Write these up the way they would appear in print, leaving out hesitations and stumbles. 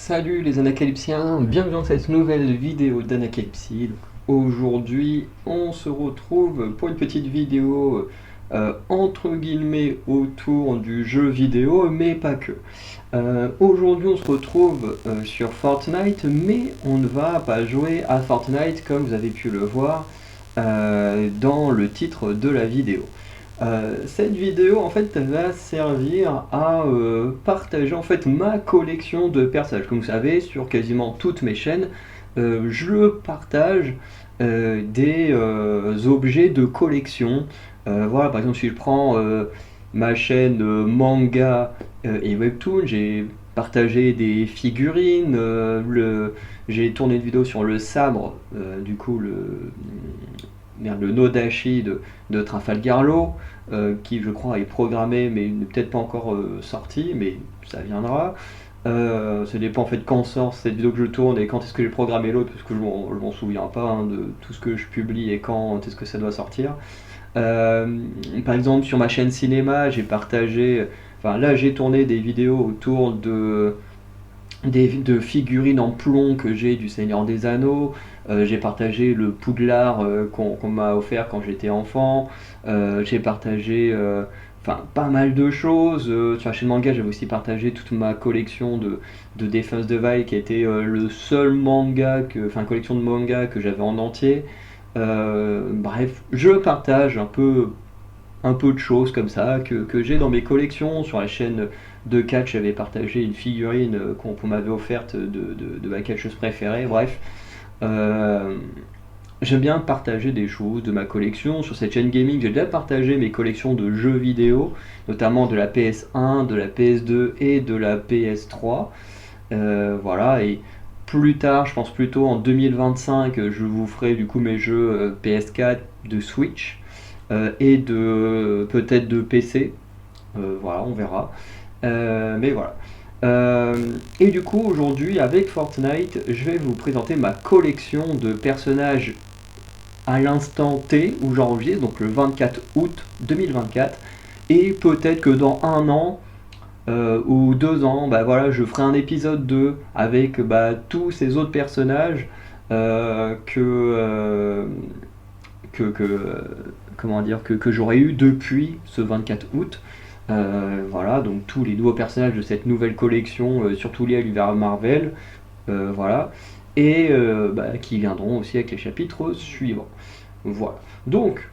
Salut les anacalypsiens, bienvenue dans cette nouvelle vidéo d'Anacalypsie. Aujourd'hui, on se retrouve pour une petite vidéo entre guillemets autour du jeu vidéo, mais pas que. Aujourd'hui, on se retrouve sur Fortnite, mais on ne va pas jouer à Fortnite comme vous avez pu le voir dans le titre de la vidéo. Cette vidéo en fait va servir à partager en fait ma collection de personnages. Comme vous savez, sur quasiment toutes mes chaînes, je partage des objets de collection. Voilà, par exemple, si je prends ma chaîne manga et webtoon, j'ai partagé des figurines, j'ai tourné une vidéo sur le sabre, du coup le Nodashi de Trafalgar Law, qui je crois est programmé mais n'est peut-être pas encore sorti, mais ça viendra. Ça dépend en fait quand sort cette vidéo que je tourne et quand est-ce que j'ai programmé l'autre, parce que je m'en souviens pas hein, de tout ce que je publie et quand est-ce que ça doit sortir. Par exemple sur ma chaîne cinéma, j'ai partagé, enfin là j'ai tourné des vidéos autour de figurines en plomb que j'ai du Seigneur des Anneaux. J'ai partagé le Poudlard qu'on m'a offert quand j'étais enfant. J'ai partagé pas mal de choses. Sur la chaîne manga, j'avais aussi partagé toute ma collection de Defense de Veil, qui était le seul manga, collection de manga que j'avais en entier. Bref, je partage un peu de choses comme ça que j'ai dans mes collections. Sur la chaîne de catch, j'avais partagé une figurine qu'on m'avait offerte de ma catcheuse préférée. Bref, euh, j'aime bien partager des choses de ma collection. Sur cette chaîne gaming, j'ai déjà partagé mes collections de jeux vidéo, notamment de la PS1, de la PS2 et de la PS3. Voilà, et plus tard, je pense plutôt en 2025, je vous ferai du coup mes jeux PS4, de Switch et de peut-être de PC. Voilà, on verra. Mais voilà. Et du coup, aujourd'hui, avec Fortnite, je vais vous présenter ma collection de personnages à l'instant T où j'enregistre, donc le 24 août 2024. Et peut-être que dans un an ou 2 ans, bah voilà, je ferai un épisode 2 avec tous ces autres personnages comment dire, que j'aurais eu depuis ce 24 août. Voilà, donc tous les nouveaux personnages de cette nouvelle collection, surtout liés à l'univers Marvel, voilà, et qui viendront aussi avec les chapitres suivants. Voilà. Donc,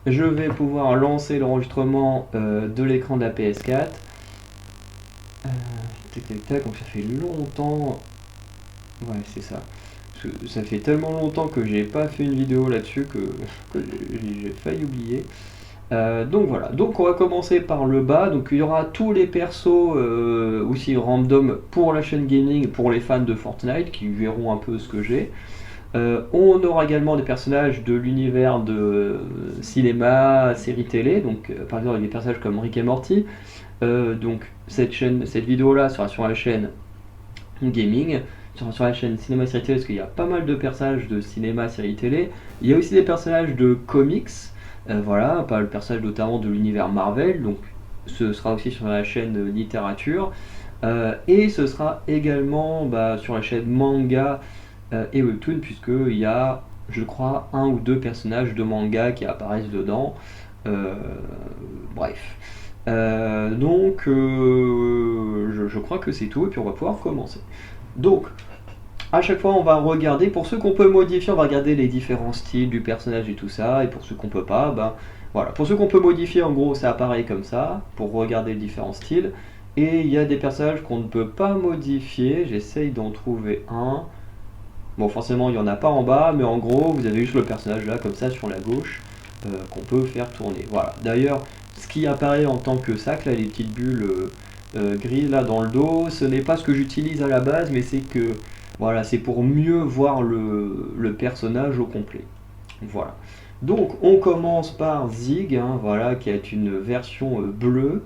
je vais pouvoir lancer l'enregistrement de l'écran de la PS4. Tac tac tac, donc ça fait longtemps. Ouais, c'est ça. Ça fait tellement longtemps que j'ai pas fait une vidéo là-dessus que j'ai failli oublier. Donc voilà, donc on va commencer par le bas. Donc il y aura tous les persos aussi random pour la chaîne gaming, pour les fans de Fortnite qui verront un peu ce que j'ai. On aura également des personnages de l'univers de cinéma, série télé. Donc par exemple des personnages comme Rick et Morty. Donc cette vidéo là sera sur la chaîne gaming, sur la chaîne cinéma série télé, parce qu'il y a pas mal de personnages de cinéma série télé. Il y a aussi des personnages de comics. Voilà, pas le personnage notamment de l'univers Marvel, donc ce sera aussi sur la chaîne littérature. Et ce sera également sur la chaîne manga et webtoon, puisqu'il y a, je crois, un ou deux personnages de manga qui apparaissent dedans. Euh, Bref. Je crois que c'est tout, et puis on va pouvoir commencer. Donc, à chaque fois, on va regarder, pour ceux qu'on peut modifier, on va regarder les différents styles du personnage et tout ça, et pour ceux qu'on peut pas, voilà. Pour ceux qu'on peut modifier, en gros, ça apparaît comme ça, pour regarder les différents styles. Et il y a des personnages qu'on ne peut pas modifier, j'essaye d'en trouver un. Bon, forcément, il n'y en a pas en bas, mais en gros, vous avez juste le personnage là, comme ça, sur la gauche, qu'on peut faire tourner. Voilà. D'ailleurs, ce qui apparaît en tant que sac, là, les petites bulles grises là dans le dos, ce n'est pas ce que j'utilise à la base, mais c'est que voilà, c'est pour mieux voir le personnage au complet. Voilà. Donc on commence par Zig, hein, voilà, qui est une version bleue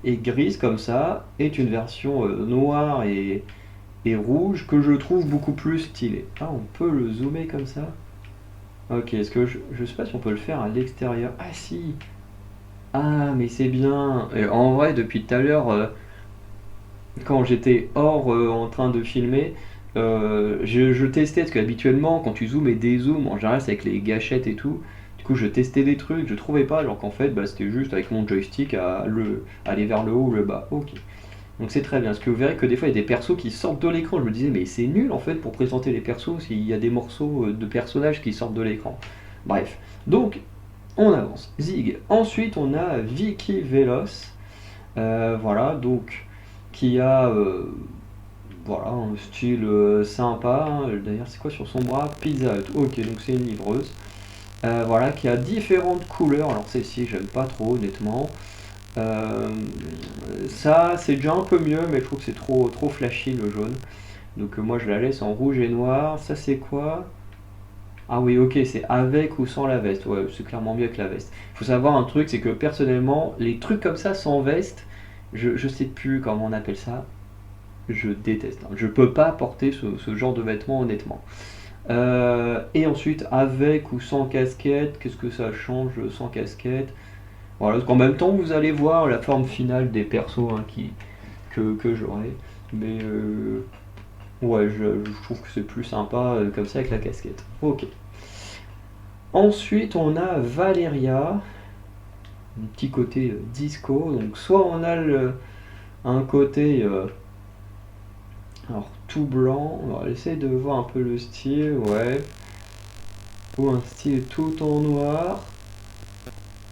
et grise comme ça, est une version noire et rouge que je trouve beaucoup plus stylée. Ah, on peut le zoomer comme ça. Ok, est-ce que je sais pas si on peut le faire à l'extérieur. Ah si. Ah mais c'est bien. Et en vrai, depuis tout à l'heure, quand j'étais hors en train de filmer, je testais, parce qu'habituellement, quand tu zoomes et dézoomes, en général, c'est avec les gâchettes et tout. Du coup, je testais des trucs, je trouvais pas, alors qu'en fait, bah, c'était juste avec mon joystick à aller vers le haut ou le bas. Ok. Donc c'est très bien, parce que vous verrez que des fois, il y a des persos qui sortent de l'écran. Je me disais, mais c'est nul en fait pour présenter les persos s'il y a des morceaux de personnages qui sortent de l'écran. Bref. Donc, on avance. Zig. Ensuite, on a Vicky Veloz. Voilà, donc qui a voilà, un style sympa, hein. D'ailleurs, c'est quoi sur son bras? Pizza Hut. Ok, donc c'est une livreuse. Voilà, qui a différentes couleurs. Alors celle-ci, j'aime pas trop, honnêtement. Euh, Ça, c'est déjà un peu mieux, mais je trouve que c'est trop flashy le jaune. Donc moi, je la laisse en rouge et noir. Ça, c'est quoi? Ah oui, ok, c'est avec ou sans la veste. Ouais, c'est clairement mieux avec la veste. Il faut savoir un truc, c'est que personnellement, les trucs comme ça sans veste, je sais plus comment on appelle ça. Je déteste, hein. Je peux pas porter ce genre de vêtements honnêtement. Et ensuite, avec ou sans casquette, qu'est-ce que ça change sans casquette? Voilà, parce qu'en même temps, vous allez voir la forme finale des persos hein, que j'aurai. Mais ouais, je trouve que c'est plus sympa comme ça avec la casquette. Ok. Ensuite, on a Valeria, un petit côté disco. Donc, soit on a un côté alors tout blanc, on va essayer de voir un peu le style, ouais. Ou un style tout en noir.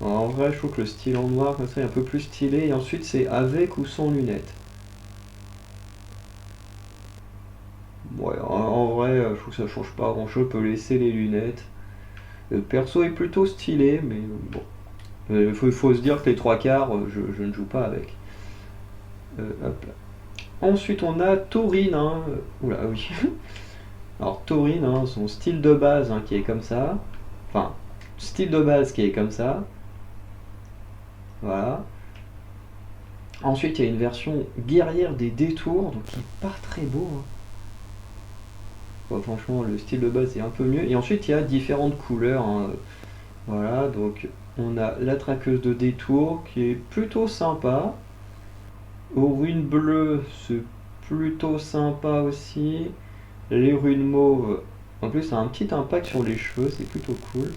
Alors, en vrai, je trouve que le style en noir, comme ça, est un peu plus stylé. Et ensuite, c'est avec ou sans lunettes. Ouais, en vrai, je trouve que ça change pas grand chose. On peut laisser les lunettes. Le perso est plutôt stylé, mais bon. Faut se dire que les trois quarts, je ne joue pas avec. Hop là. Ensuite, on a Taurine. Hein. Oula, oui. Alors, Taurine, hein, son style de base hein, qui est comme ça. Enfin, style de base qui est comme ça. Voilà. Ensuite, il y a une version guerrière des détours, donc qui est pas très beau, hein. Bon, franchement, le style de base est un peu mieux. Et ensuite, il y a différentes couleurs, hein. Voilà, donc on a la traqueuse de détour qui est plutôt sympa. Aux runes bleues, c'est plutôt sympa aussi. Les runes mauves, en plus, ça a un petit impact sur les cheveux, c'est plutôt cool.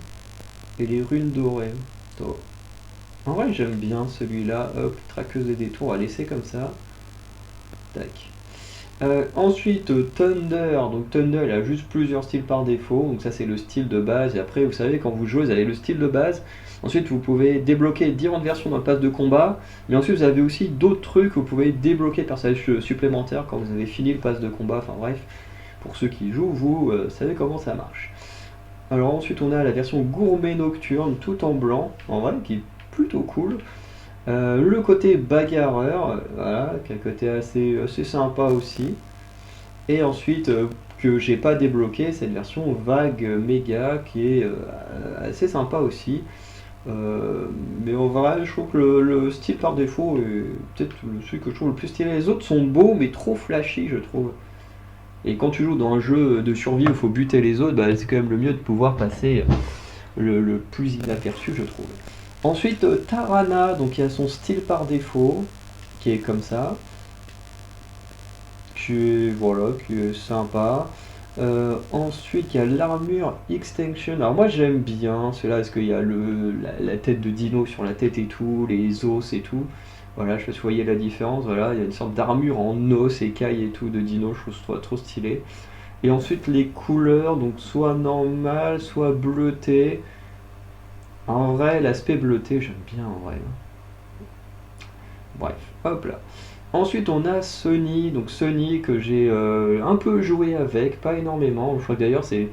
Et les runes dorées. Donc, en vrai, j'aime bien celui-là. Hop, traqueuse des détours, on va laisser comme ça. Tac. Ensuite, Thunder. Donc Thunder, il a juste plusieurs styles par défaut. Donc ça, c'est le style de base. Et après, vous savez, quand vous jouez, vous avez le style de base. Ensuite, vous pouvez débloquer différentes versions dans le pass de combat. Mais ensuite, vous avez aussi d'autres trucs. Vous pouvez débloquer des personnages supplémentaires quand vous avez fini le pass de combat. Enfin bref, pour ceux qui jouent, vous savez comment ça marche. Alors ensuite, on a la version gourmet nocturne, tout en blanc. En vrai, qui est plutôt cool. Le côté bagarreur, voilà, qui est un côté assez sympa aussi. Et ensuite, que j'ai pas débloqué, cette version vague méga qui est assez sympa aussi. Euh, mais en vrai, je trouve que le style par défaut est peut-être celui que je trouve le plus stylé. Les autres sont beaux, mais trop flashy, je trouve. Et quand tu joues dans un jeu de survie où il faut buter les autres, bah, c'est quand même le mieux de pouvoir passer le plus inaperçu, je trouve. Ensuite, Tarana, donc il y a son style par défaut, qui est comme ça, voilà, qui est sympa. Ensuite, il y a l'armure Extinction. Alors moi j'aime bien cela parce qu'il y a la tête de dino sur la tête et tout, les os et tout. Voilà, je sais pas si vous voyez la différence. Voilà, il y a une sorte d'armure en os, écailles et tout de dino, je trouve ça trop stylé. Et ensuite les couleurs, donc soit normales, soit bleutées. En vrai, l'aspect bleuté, j'aime bien en vrai. Bref, hop là. Ensuite, on a Sony, donc Sony que j'ai un peu joué avec, pas énormément. Je crois que d'ailleurs c'est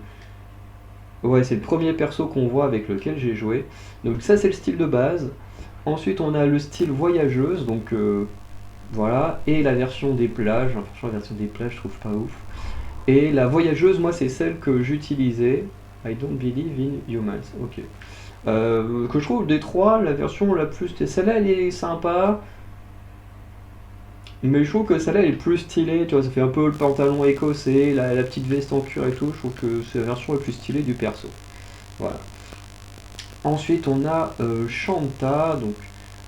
ouais, c'est le premier perso qu'on voit avec lequel j'ai joué. Donc ça c'est le style de base. Ensuite, on a le style voyageuse, donc voilà, et la version des plages. Enfin, franchement, la version des plages, je trouve pas ouf. Et la voyageuse, moi, c'est celle que j'utilisais. I don't believe in humans. Ok. Que je trouve des trois, la version la plus. Celle-là, elle est sympa. Mais je trouve que celle-là elle est plus stylée, tu vois, ça fait un peu le pantalon écossais, la petite veste en cuir et tout, je trouve que c'est la version la plus stylée du perso. Voilà. Ensuite on a Shanta, donc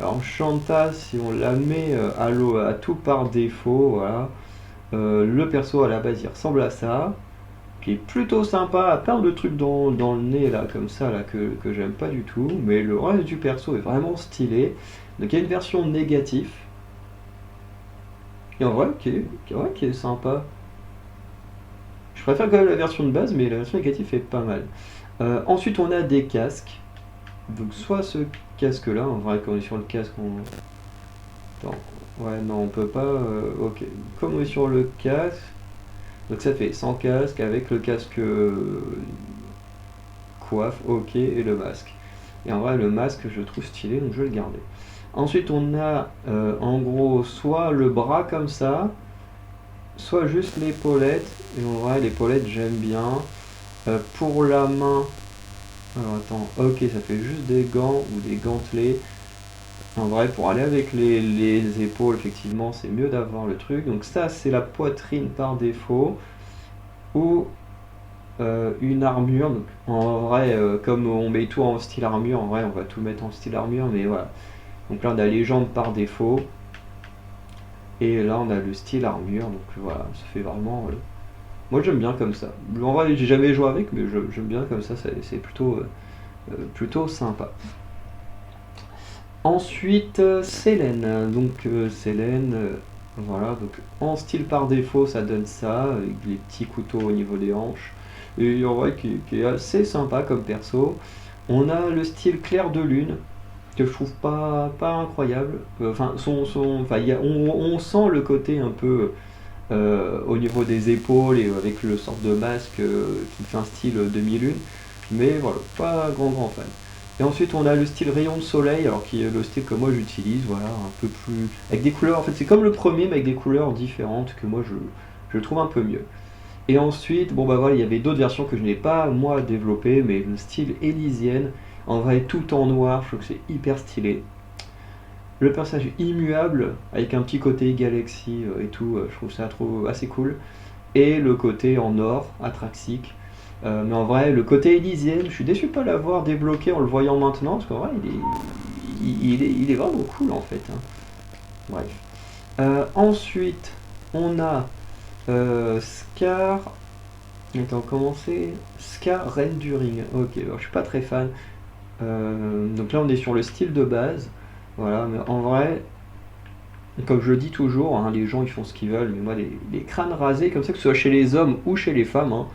Alors Shanta, si on la met à tout par défaut, voilà. Le perso à la base il ressemble à ça, qui est plutôt sympa, à plein de trucs dans le nez là, comme ça, là, que j'aime pas du tout, mais le reste du perso est vraiment stylé. Donc il y a une version négative, et en vrai qui est sympa. Je préfère quand même la version de base, mais la version négative est pas mal. Ensuite on a des casques, donc soit ce casque là, en vrai quand on est sur le casque on... Attends. Ouais, non, on peut pas. Ok. Comme on est sur le casque, donc ça fait sans casque avec le casque coiffe, ok, et le masque. Et en vrai, le masque, je le trouve stylé, donc je vais le garder. Ensuite, on a en gros soit le bras comme ça, soit juste l'épaulette. Et en vrai, l'épaulette, j'aime bien. Pour la main, alors attends, ok, ça fait juste des gants ou des gantelets. En vrai, pour aller avec les épaules, effectivement, c'est mieux d'avoir le truc. Donc ça, c'est la poitrine par défaut. Ou une armure. Donc, en vrai, comme on met tout en style armure, en vrai, on va tout mettre en style armure. Mais voilà. Donc là, on a les jambes par défaut. Et là, on a le style armure. Donc voilà, ça fait vraiment... Moi, j'aime bien comme ça. En vrai, j'ai jamais joué avec, mais j'aime bien comme ça. C'est plutôt sympa. Ensuite, Selene. Donc, Selene, voilà. Donc, en style par défaut, ça donne ça, avec les petits couteaux au niveau des hanches. Et en vrai, qui est assez sympa comme perso. On a le style clair de lune, que je trouve pas incroyable. Enfin, enfin, on sent le côté un peu au niveau des épaules et avec le sort de masque qui fait un style demi-lune. Mais voilà, pas grand fan. Et ensuite on a le style rayon de soleil, alors qui est le style que moi j'utilise, voilà, un peu plus... avec des couleurs, en fait c'est comme le premier mais avec des couleurs différentes que moi je trouve un peu mieux. Et ensuite, bon bah voilà, il y avait d'autres versions que je n'ai pas moi développées, mais le style Elysienne, en vrai tout en noir, je trouve que c'est hyper stylé. Le personnage immuable, avec un petit côté galaxie et tout, je trouve ça assez cool. Et le côté en or, atraxique. Mais en vrai, le côté Elysienne, je suis déçu de pas l'avoir débloqué en le voyant maintenant, parce qu'en vrai, il est vraiment cool en fait, hein. Bref. Ensuite, on a Scar. Attends, comment c'est Scar Renduring. Ok, alors je suis pas très fan. Donc là, on est sur le style de base. Voilà, mais en vrai, comme je le dis toujours, hein, les gens ils font ce qu'ils veulent, mais moi, les crânes rasés, comme ça, que ce soit chez les hommes ou chez les femmes, hein,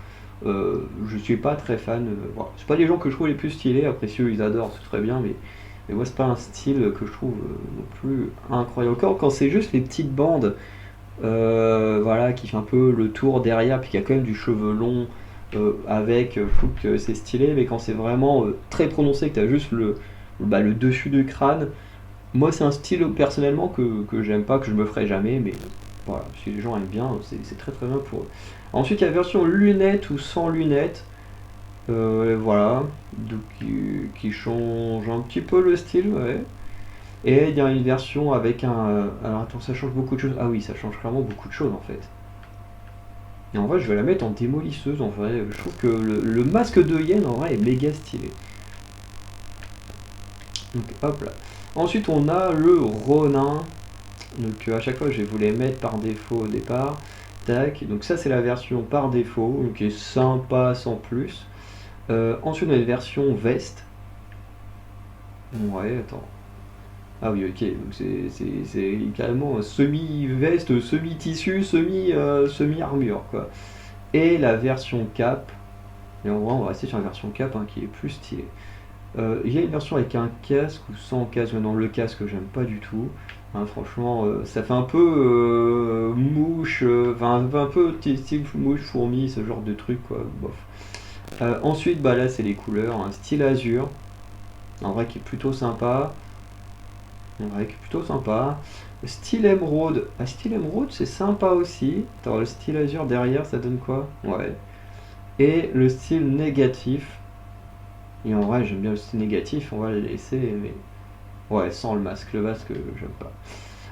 je suis pas très fan. Voilà. C'est pas les gens que je trouve les plus stylés, après si eux ils adorent, c'est très bien, mais moi c'est pas un style que je trouve non plus incroyable. Encore quand c'est juste les petites bandes, voilà, qui fait un peu le tour derrière, puis qu'il y a quand même du cheveu long avec, je trouve que c'est stylé, mais quand c'est vraiment très prononcé, que tu as juste le dessus du crâne, moi c'est un style personnellement que j'aime pas, que je me ferai jamais, mais voilà, si les gens aiment bien, c'est très très bien pour eux. Ensuite, il y a la version lunettes ou sans lunettes. Voilà, donc, qui change un petit peu le style, ouais. Et il y a une version avec un... Alors attends, ça change beaucoup de choses. Ah oui, ça change clairement beaucoup de choses en fait. Et en vrai, je vais la mettre en démolisseuse en vrai. Je trouve que le masque de Yen en vrai est méga stylé. Donc hop là. Ensuite, on a le Ronin. Donc à chaque fois, je vais vous les mettre par défaut au départ. Tac, donc ça c'est la version par défaut, donc qui est sympa sans plus. Ensuite on a une version veste. Ouais, attends. Ah oui, ok, donc c'est carrément semi-veste, semi-tissu, semi-armure, quoi. Et la version cap, et en vrai on va rester sur la version cap hein, qui est plus stylée. Il y a une version avec un casque ou sans casque, mais non, le casque j'aime pas du tout. Hein, franchement, ça fait un peu mouche, enfin un peu style mouche, fourmi, ce genre de truc, quoi. Bof. Ensuite, bah là c'est les couleurs, un style azur, en vrai qui est plutôt sympa. En vrai qui est plutôt sympa. Style émeraude. Ah, style émeraude c'est sympa aussi. Attends, le style azur derrière ça donne quoi? Ouais. Et le style négatif. Et en vrai j'aime bien le style négatif, on va le laisser, mais ouais, sans le masque. Le masque, j'aime pas.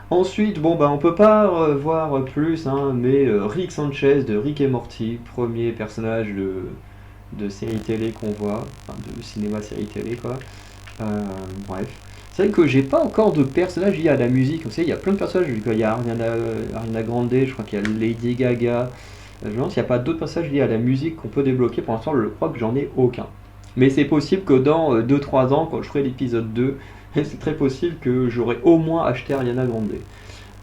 Ensuite, bon bah on peut pas voir plus, hein, mais Rick Sanchez de Rick et Morty, premier personnage de série télé qu'on voit, enfin de cinéma série télé quoi. Bref. C'est vrai que j'ai pas encore de personnages liés à la musique. Vous savez, il y a plein de personnages. Il y a Ariana Grande, je crois qu'il y a Lady Gaga. Je me demande s'il n'y a pas d'autres passages liés à la musique qu'on peut débloquer. Pour l'instant, je crois que j'en ai aucun. Mais c'est possible que dans 2-3 ans, quand je ferai l'épisode 2, c'est très possible que j'aurai au moins acheté Ariana Grande.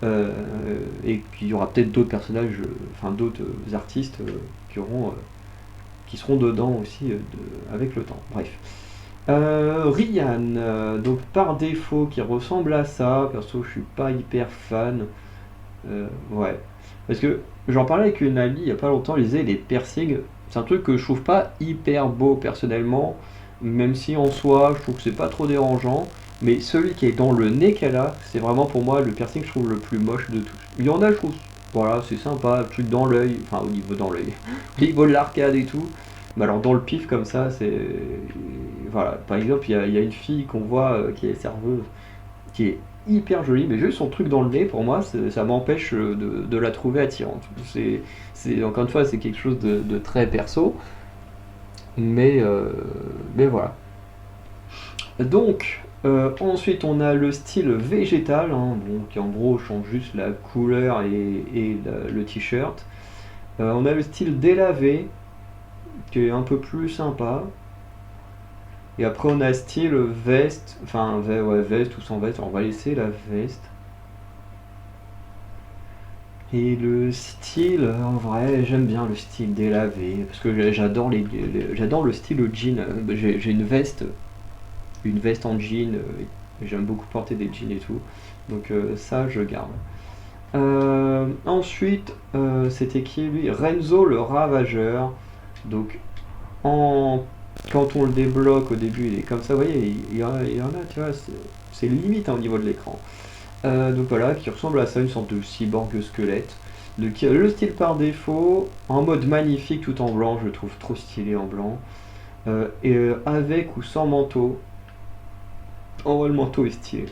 Euh, et qu'il y aura peut-être d'autres personnages, enfin d'autres artistes qui seront dedans aussi avec le temps. Bref. Rihanna, donc par défaut, qui ressemble à ça. Perso, je suis pas hyper fan. Ouais. Parce que j'en parlais avec une amie il y a pas longtemps, elle disait les piercings, c'est un truc que je trouve pas hyper beau personnellement, même si en soi je trouve que c'est pas trop dérangeant. Mais celui qui est dans le nez qu'elle a, c'est vraiment pour moi le piercing que je trouve le plus moche de tous. Il y en a, je trouve, voilà, c'est sympa, le truc dans l'œil, enfin au niveau dans l'œil, au niveau de l'arcade et tout. Mais alors dans le pif comme ça, c'est. Voilà, par exemple, il y a une fille qu'on voit qui est serveuse, qui est hyper jolie, mais juste son truc dans le nez, pour moi, ça m'empêche de la trouver attirante. Encore une fois, c'est quelque chose de très perso, mais, euh, mais voilà. Donc, ensuite, on a le style végétal, hein, bon, qui en gros change juste la couleur et le t-shirt. On a le style délavé, qui est un peu plus sympa. Et après, on a style veste, enfin, ouais, veste ou sans veste. Alors, on va laisser la veste. Et le style, en vrai, j'aime bien le style délavé, parce que j'adore le style jean. J'ai une veste en jean, et j'aime beaucoup porter des jeans et tout. Donc ça, je garde. Ensuite, c'était qui lui? Renzo le Ravageur. Donc, en, quand on le débloque au début, il est comme ça, vous voyez, il y en a, tu vois, c'est limite hein, au niveau de l'écran. Donc voilà, qui ressemble à ça, une sorte de cyborg squelette. Donc le style par défaut, en mode magnifique tout en blanc, je le trouve trop stylé en blanc. Avec ou sans manteau. En vrai, le manteau est stylé.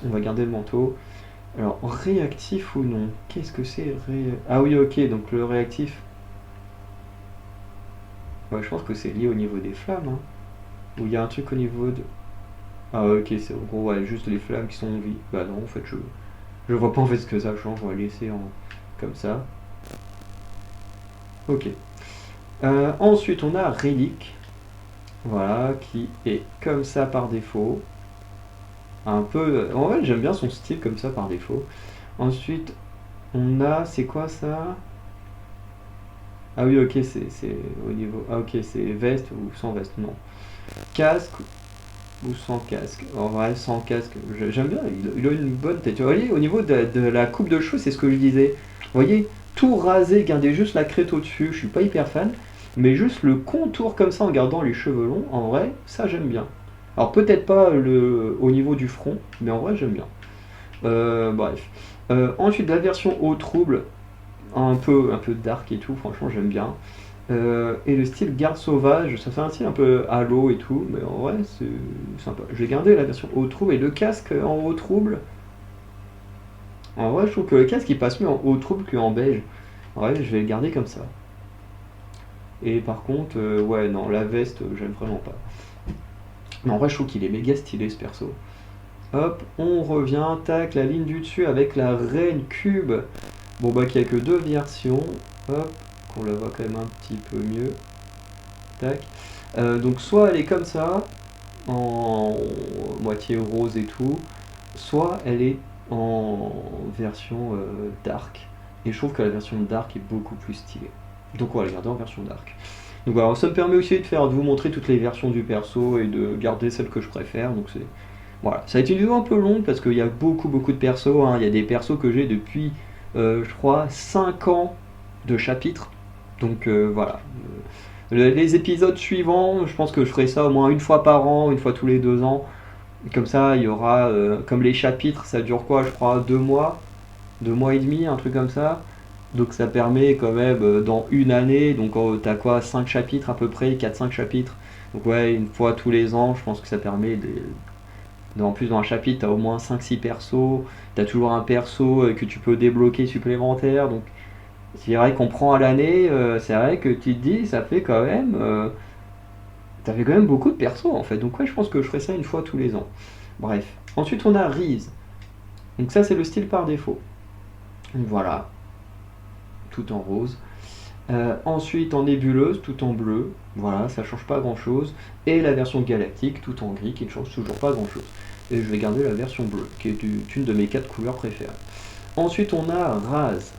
On va garder le manteau. Alors, réactif ou non? Qu'est-ce que c'est Ah oui, ok, donc le réactif. Ouais, je pense que c'est lié au niveau des flammes. Hein. Ou il y a un truc au niveau de. Ah ouais, ok, c'est en gros ouais, juste les flammes qui sont en vie. Bah non, en fait, je vois pas en fait ce que ça change. On va laisser comme ça. Ok. Ensuite, on a Relic. Voilà, qui est comme ça par défaut. Un peu. En vrai, j'aime bien son style comme ça par défaut. Ensuite, on a. C'est quoi ça? Ah oui, ok, c'est au niveau. Ah ok, c'est veste ou sans veste? Non. Casque ou sans casque? En vrai, sans casque, j'aime bien, il a une bonne tête. Vous voyez, au niveau de la coupe de cheveux, c'est ce que je disais. Vous voyez, tout rasé, garder juste la crête au-dessus, je suis pas hyper fan. Mais juste le contour comme ça en gardant les cheveux longs, en vrai, ça j'aime bien. Alors peut-être pas au niveau du front, mais en vrai j'aime bien. Bref. Ensuite, la version au trouble, un peu dark et tout, franchement j'aime bien. Et le style garde sauvage, ça fait un style un peu halo et tout, mais en vrai c'est sympa. Je vais garder la version haut trouble et le casque en haut trouble. En vrai je trouve que le casque il passe mieux en haut trouble qu'en beige. En vrai je vais le garder comme ça. Et par contre, ouais non, la veste j'aime vraiment pas. Mais en vrai je trouve qu'il est méga stylé ce perso. Hop, on revient, tac, la ligne du dessus avec la reine cube. Bon bah qu'il n'y a que deux versions. Hop, qu'on la voit quand même un petit peu mieux. Tac. Donc soit elle est comme ça, en moitié rose et tout, soit elle est en version dark. Et je trouve que la version dark est beaucoup plus stylée. Donc on va la garder en version dark. Donc voilà, ça me permet aussi de vous montrer toutes les versions du perso et de garder celle que je préfère. Donc c'est voilà, ça va être une vidéo un peu longue parce qu'il y a beaucoup de persos. Hein. Il y a des persos que j'ai depuis, je crois, 5 ans de chapitres. Donc voilà. Les épisodes suivants, je pense que je ferai ça au moins une fois par an, une fois tous les 2 ans. Et comme ça, il y aura, comme les chapitres, ça dure quoi, je crois, 2 mois, 2 mois et demi, un truc comme ça. Donc ça permet quand même, dans une année, donc t'as quoi, 5 chapitres à peu près, 4-5 chapitres. Donc ouais, une fois tous les ans, je pense que ça permet en plus, dans un chapitre, t'as au moins 5-6 persos, t'as toujours un perso que tu peux débloquer supplémentaire, donc c'est vrai qu'on prend à l'année, c'est vrai que tu te dis, ça fait quand même beaucoup de persos en fait, donc ouais, je pense que je ferai ça une fois tous les ans. Bref. Ensuite, on a Reese. Donc ça, c'est le style par défaut. Donc voilà, tout en rose. Ensuite, en nébuleuse, tout en bleu. Voilà, ça change pas grand-chose. Et la version galactique, tout en gris, qui ne change toujours pas grand-chose. Et je vais garder la version bleue, qui est une de mes 4 couleurs préférées. Ensuite, on a Raz.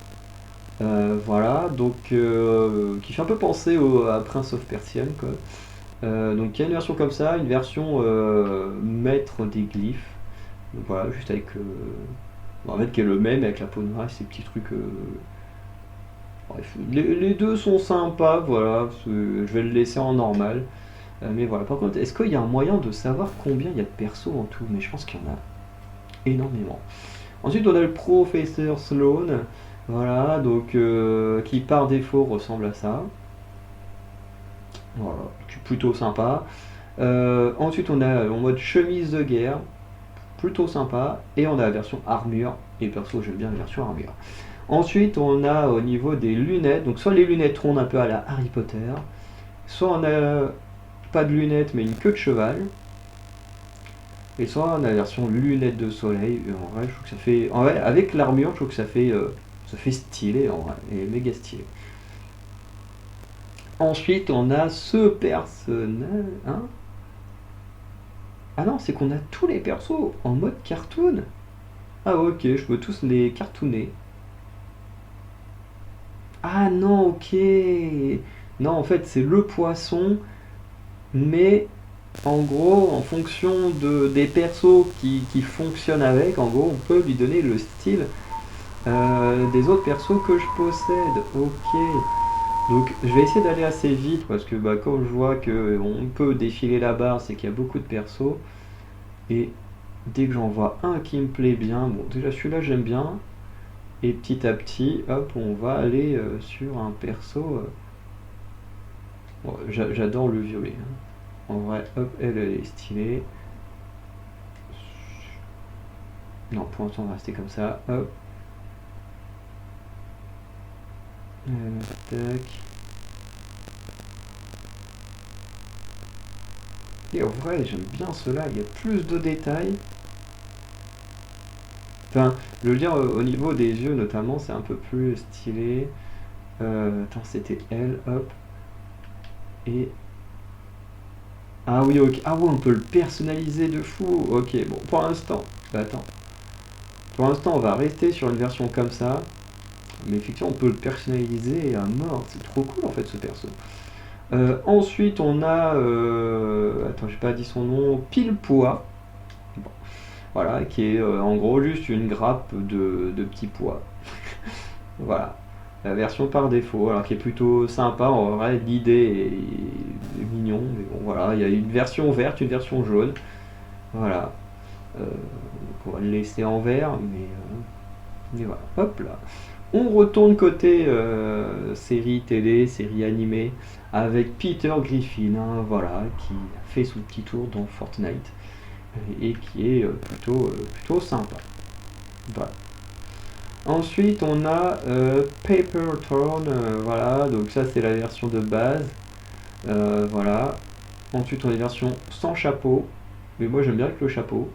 Voilà, donc qui fait un peu penser à Prince of Persia, quoi. Donc il y a une version comme ça, une version maître des glyphes. Donc voilà, juste avec bon, en fait, qui est le même avec la peau noire, ces petits trucs. Bref, les deux sont sympas, voilà. Je vais le laisser en normal. Mais voilà, par contre, est-ce qu'il y a un moyen de savoir combien il y a de persos en tout? Mais je pense qu'il y en a énormément. Ensuite, on a le professeur Sloan, voilà, donc qui par défaut ressemble à ça. Voilà, plutôt sympa. Ensuite, on a en mode chemise de guerre, plutôt sympa. Et on a la version armure, et perso, j'aime bien la version armure. Ensuite, on a au niveau des lunettes, donc soit les lunettes rondes un peu à la Harry Potter, soit on a pas de lunettes mais une queue de cheval, et soit on a la version lunettes de soleil. Et en vrai, je trouve que ça fait, en vrai, avec l'armure, je trouve que ça fait stylé en vrai, et méga stylé. Ensuite, on a ce personnage, hein. Ah non, c'est qu'on a tous les persos en mode cartoon. Ah ok, je peux tous les cartooner. Ah non, ok. Non, en fait, c'est le poisson, mais en gros, en fonction des persos qui fonctionnent avec, en gros, on peut lui donner le style des autres persos que je possède. Ok. Donc, je vais essayer d'aller assez vite parce que bah, quand je vois qu'on peut défiler la barre, c'est qu'il y a beaucoup de persos. Et dès que j'en vois un qui me plaît bien, bon, déjà celui-là j'aime bien. Et petit à petit, hop, on va aller sur un perso. Bon, j'adore le violet, hein. En vrai, hop, elle est stylée. Non, pour l'instant, on va rester comme ça. Hop. Tac. Et en vrai, j'aime bien cela. Il y a plus de détails. Enfin, je veux dire, au niveau des yeux, notamment, c'est un peu plus stylé. Attends, c'était elle, hop. Et ah oui, ok. Ah ouais, on peut le personnaliser de fou. Ok, bon, pour l'instant. Bah, attends. Pour l'instant, on va rester sur une version comme ça. Mais effectivement, on peut le personnaliser à mort. C'est trop cool en fait ce perso. Ensuite, on a. Attends, j'ai pas dit son nom. Pile pois. Bon, voilà, qui est en gros juste une grappe de petits pois. Voilà. La version par défaut, alors qui est plutôt sympa. En vrai, l'idée est mignon. Mais bon, voilà, il y a une version verte, une version jaune. Voilà. On va le laisser en vert, mais voilà. Hop là. On retourne côté série télé, série animée, avec Peter Griffin, hein, voilà, qui fait son petit tour dans Fortnite et qui est plutôt sympa. Voilà. Ensuite, on a Paper Thorn, voilà, donc ça c'est la version de base, voilà. Ensuite, on a une version sans chapeau, mais moi j'aime bien avec le chapeau,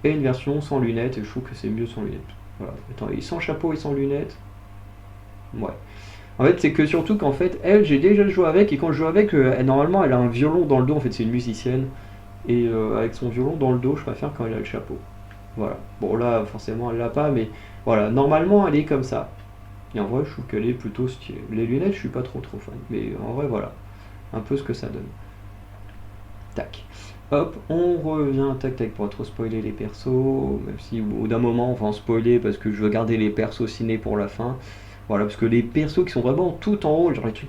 et une version sans lunettes, et je trouve que c'est mieux sans lunettes. Voilà. Attends, et sans chapeau et sans lunettes. Ouais. En fait, c'est que surtout qu'en fait, elle, j'ai déjà joué avec, et quand je joue avec, normalement, elle a un violon dans le dos, en fait, c'est une musicienne, et avec son violon dans le dos, je préfère quand elle a le chapeau. Voilà. Bon, là, forcément, elle l'a pas, mais voilà, normalement, elle est comme ça. Et en vrai, je trouve qu'elle est plutôt stylée. Les lunettes, je suis pas trop fan, mais en vrai, voilà, un peu ce que ça donne. Tac. Hop, on revient, tac tac, pour trop spoiler les persos, même si au bout d'un moment on va en spoiler parce que je veux garder les persos ciné pour la fin. Voilà, parce que les persos qui sont vraiment tout en haut, genre les trucs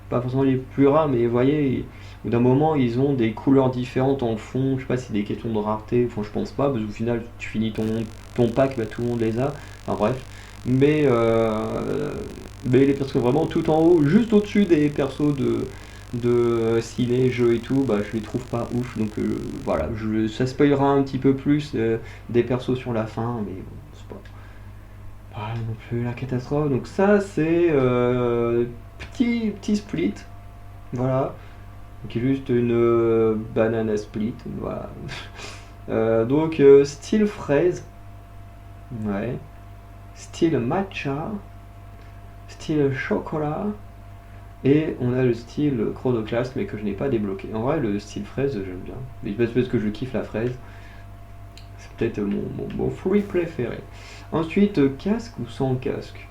pas forcément les plus rares, mais vous voyez, au bout d'un moment ils ont des couleurs différentes en fond, je sais pas si c'est des questions de rareté, enfin je pense pas, parce qu'au final tu finis ton pack, bah, tout le monde les a, enfin bref. Mais, mais les persos vraiment tout en haut, juste au-dessus des persos de ciné, jeux et tout, bah je les trouve pas ouf, donc voilà, ça spoilera un petit peu plus des persos sur la fin, mais bon, c'est pas non plus la catastrophe. Donc ça c'est petit split, voilà, qui est juste une banana split, voilà. Donc style fraise, ouais, style matcha, style chocolat, et on a le style chronoclaste mais que je n'ai pas débloqué. En vrai le style fraise j'aime bien, mais parce que je kiffe la fraise, c'est peut-être mon fruit préféré. Ensuite casque ou sans casque.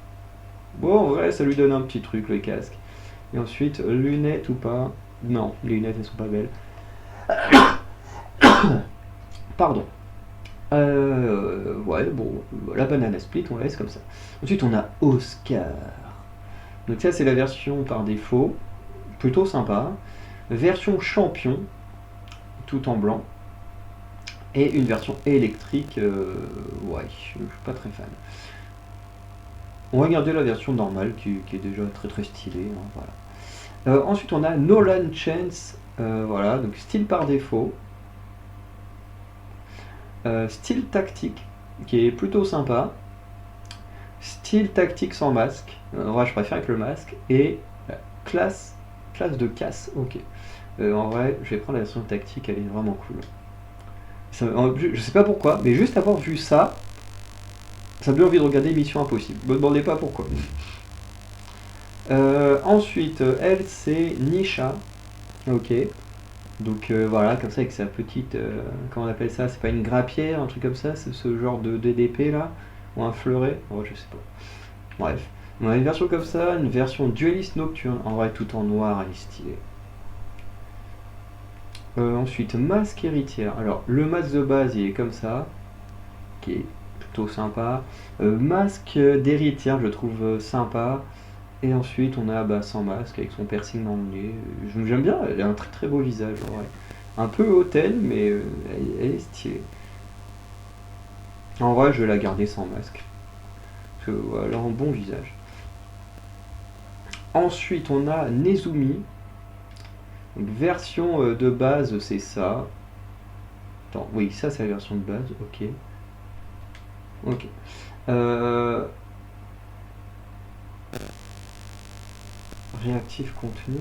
Bon en vrai ça lui donne un petit truc le casque. Et ensuite lunettes ou pas. Non, les lunettes elles sont pas belles. Pardon. Ouais, bon, la banana split, on la laisse comme ça. Ensuite, on a Oscar. Donc ça, c'est la version par défaut, plutôt sympa. Version champion, tout en blanc. Et une version électrique, ouais, je suis pas très fan. On va garder la version normale qui est déjà très très stylée, hein, voilà. Ensuite, on a Nolan Chance, voilà, donc style par défaut. Style tactique, qui est plutôt sympa. Style tactique sans masque. En vrai, je préfère avec le masque. Et classe, classe de casse. Ok. En vrai, je vais prendre la version tactique, elle est vraiment cool. Je sais pas pourquoi, mais juste avoir vu ça, ça me donne envie de regarder Mission Impossible. Me demandez pas pourquoi. Ensuite, elle, c'est Nisha. Ok. Donc voilà, comme ça, avec sa petite. Comment on appelle ça? C'est pas une grappière, un truc comme ça? C'est ce genre de DDP là? Ou un fleuret? Oh, je sais pas. Bref. On a une version comme ça, une version dueliste nocturne. En vrai, tout en noir, elle est stylée. Ensuite, masque héritière. Alors, le masque de base, il est comme ça, qui est plutôt sympa. Masque d'héritière, je trouve sympa. Et ensuite, on a sans masque, avec son piercing dans le nez. J'aime bien, elle a un très très beau visage, en vrai. Un peu hautaine, mais elle est stylée. En vrai, je vais la garder sans masque. Parce que, elle a un bon visage. Ensuite, on a Nezumi. Donc, version de base, c'est ça. Attends, oui, ça c'est la version de base, ok. Ok. Réactif contenu.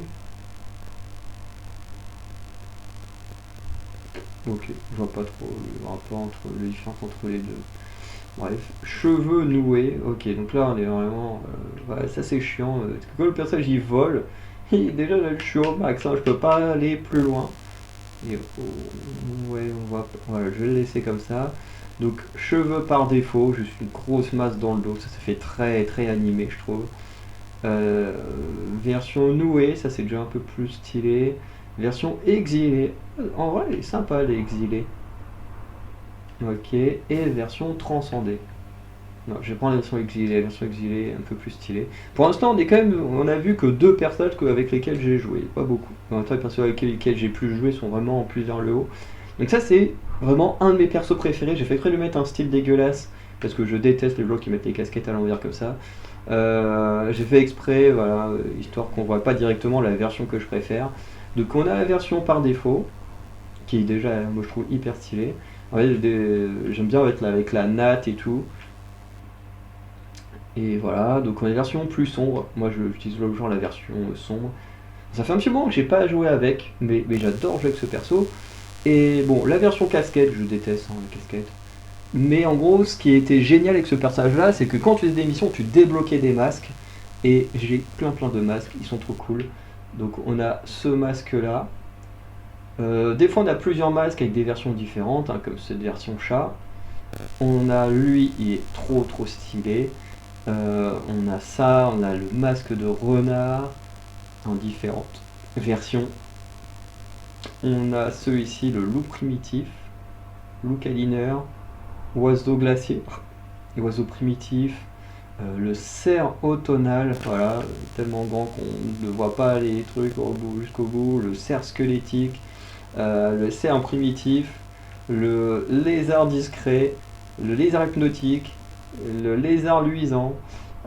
Ok, je vois pas trop le rapport entre les différences entre les deux. Bref, cheveux noués, ok, donc là on est vraiment. Ouais, ça c'est chiant. Parce que quand le personnage il vole, déjà là, je suis au max, hein, je peux pas aller plus loin. Et ouais, voilà, je vais le laisser comme ça. Donc cheveux par défaut, juste une grosse masse dans le dos, ça fait très très animé je trouve. Euh, Version nouée, ça c'est déjà un peu plus stylé. Version exilée, en vrai elle est sympa les exilés. Ok, et version transcendée. Non, je vais prendre la version exilée un peu plus stylée. Pour l'instant, on a vu que deux personnages avec lesquels j'ai joué, pas beaucoup. En même temps, les personnages avec lesquels j'ai pu jouer sont vraiment en plus vers le haut. Donc ça, c'est vraiment un de mes persos préférés. J'ai fait exprès de lui mettre un style dégueulasse parce que je déteste les gens qui mettent les casquettes à l'envers comme ça. J'ai fait exprès, voilà, histoire qu'on voit pas directement la version que je préfère. Donc on a la version par défaut, qui est déjà, moi je trouve hyper stylée. En fait, j'aime bien avec la natte et tout. Et voilà, donc on a la version plus sombre. Moi j'utilise le genre la version sombre. Ça fait un petit moment que j'ai pas joué avec, mais j'adore jouer avec ce perso. Et bon, la version casquette, je déteste la casquette. Mais en gros, ce qui était génial avec ce personnage-là, c'est que quand tu faisais des missions, tu débloquais des masques. Et j'ai plein de masques, ils sont trop cool. Donc on a ce masque-là. Des fois on a plusieurs masques avec des versions différentes, hein, comme cette version chat. On a lui, il est trop stylé. On a ça, on a le masque de renard en différentes versions. On a ceux ici, le loup primitif, loup câlineur, oiseau glacier, oiseau primitif, le cerf automnal, voilà, tellement grand qu'on ne voit pas les trucs jusqu'au bout, le cerf squelettique, le cerf primitif, le lézard discret, le lézard hypnotique, le lézard luisant,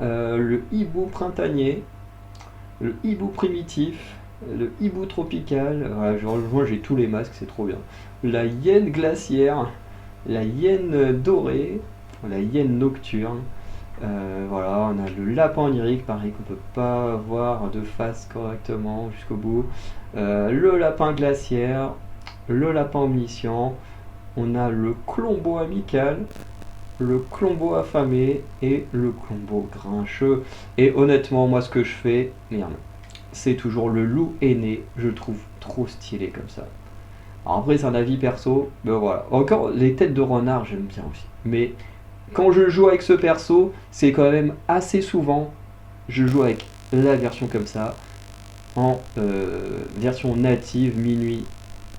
le hibou printanier, le hibou primitif, le hibou tropical, voilà, moi j'ai tous les masques, c'est trop bien. La hyène glaciaire, la hyène dorée, la hyène nocturne, voilà, on a le lapin onirique, pareil qu'on peut pas voir de face correctement jusqu'au bout, le lapin glaciaire, le lapin omniscient, On a le Clombo amical, le Clombo affamé et le Clombo grincheux. Et honnêtement, moi ce que je fais, merde, c'est toujours le loup aîné. Je le trouve trop stylé comme ça. Alors après, c'est un avis perso, mais voilà. Encore, les têtes de renard, j'aime bien aussi. Mais quand je joue avec ce perso, c'est quand même assez souvent, je joue avec la version comme ça, en version native, minuit,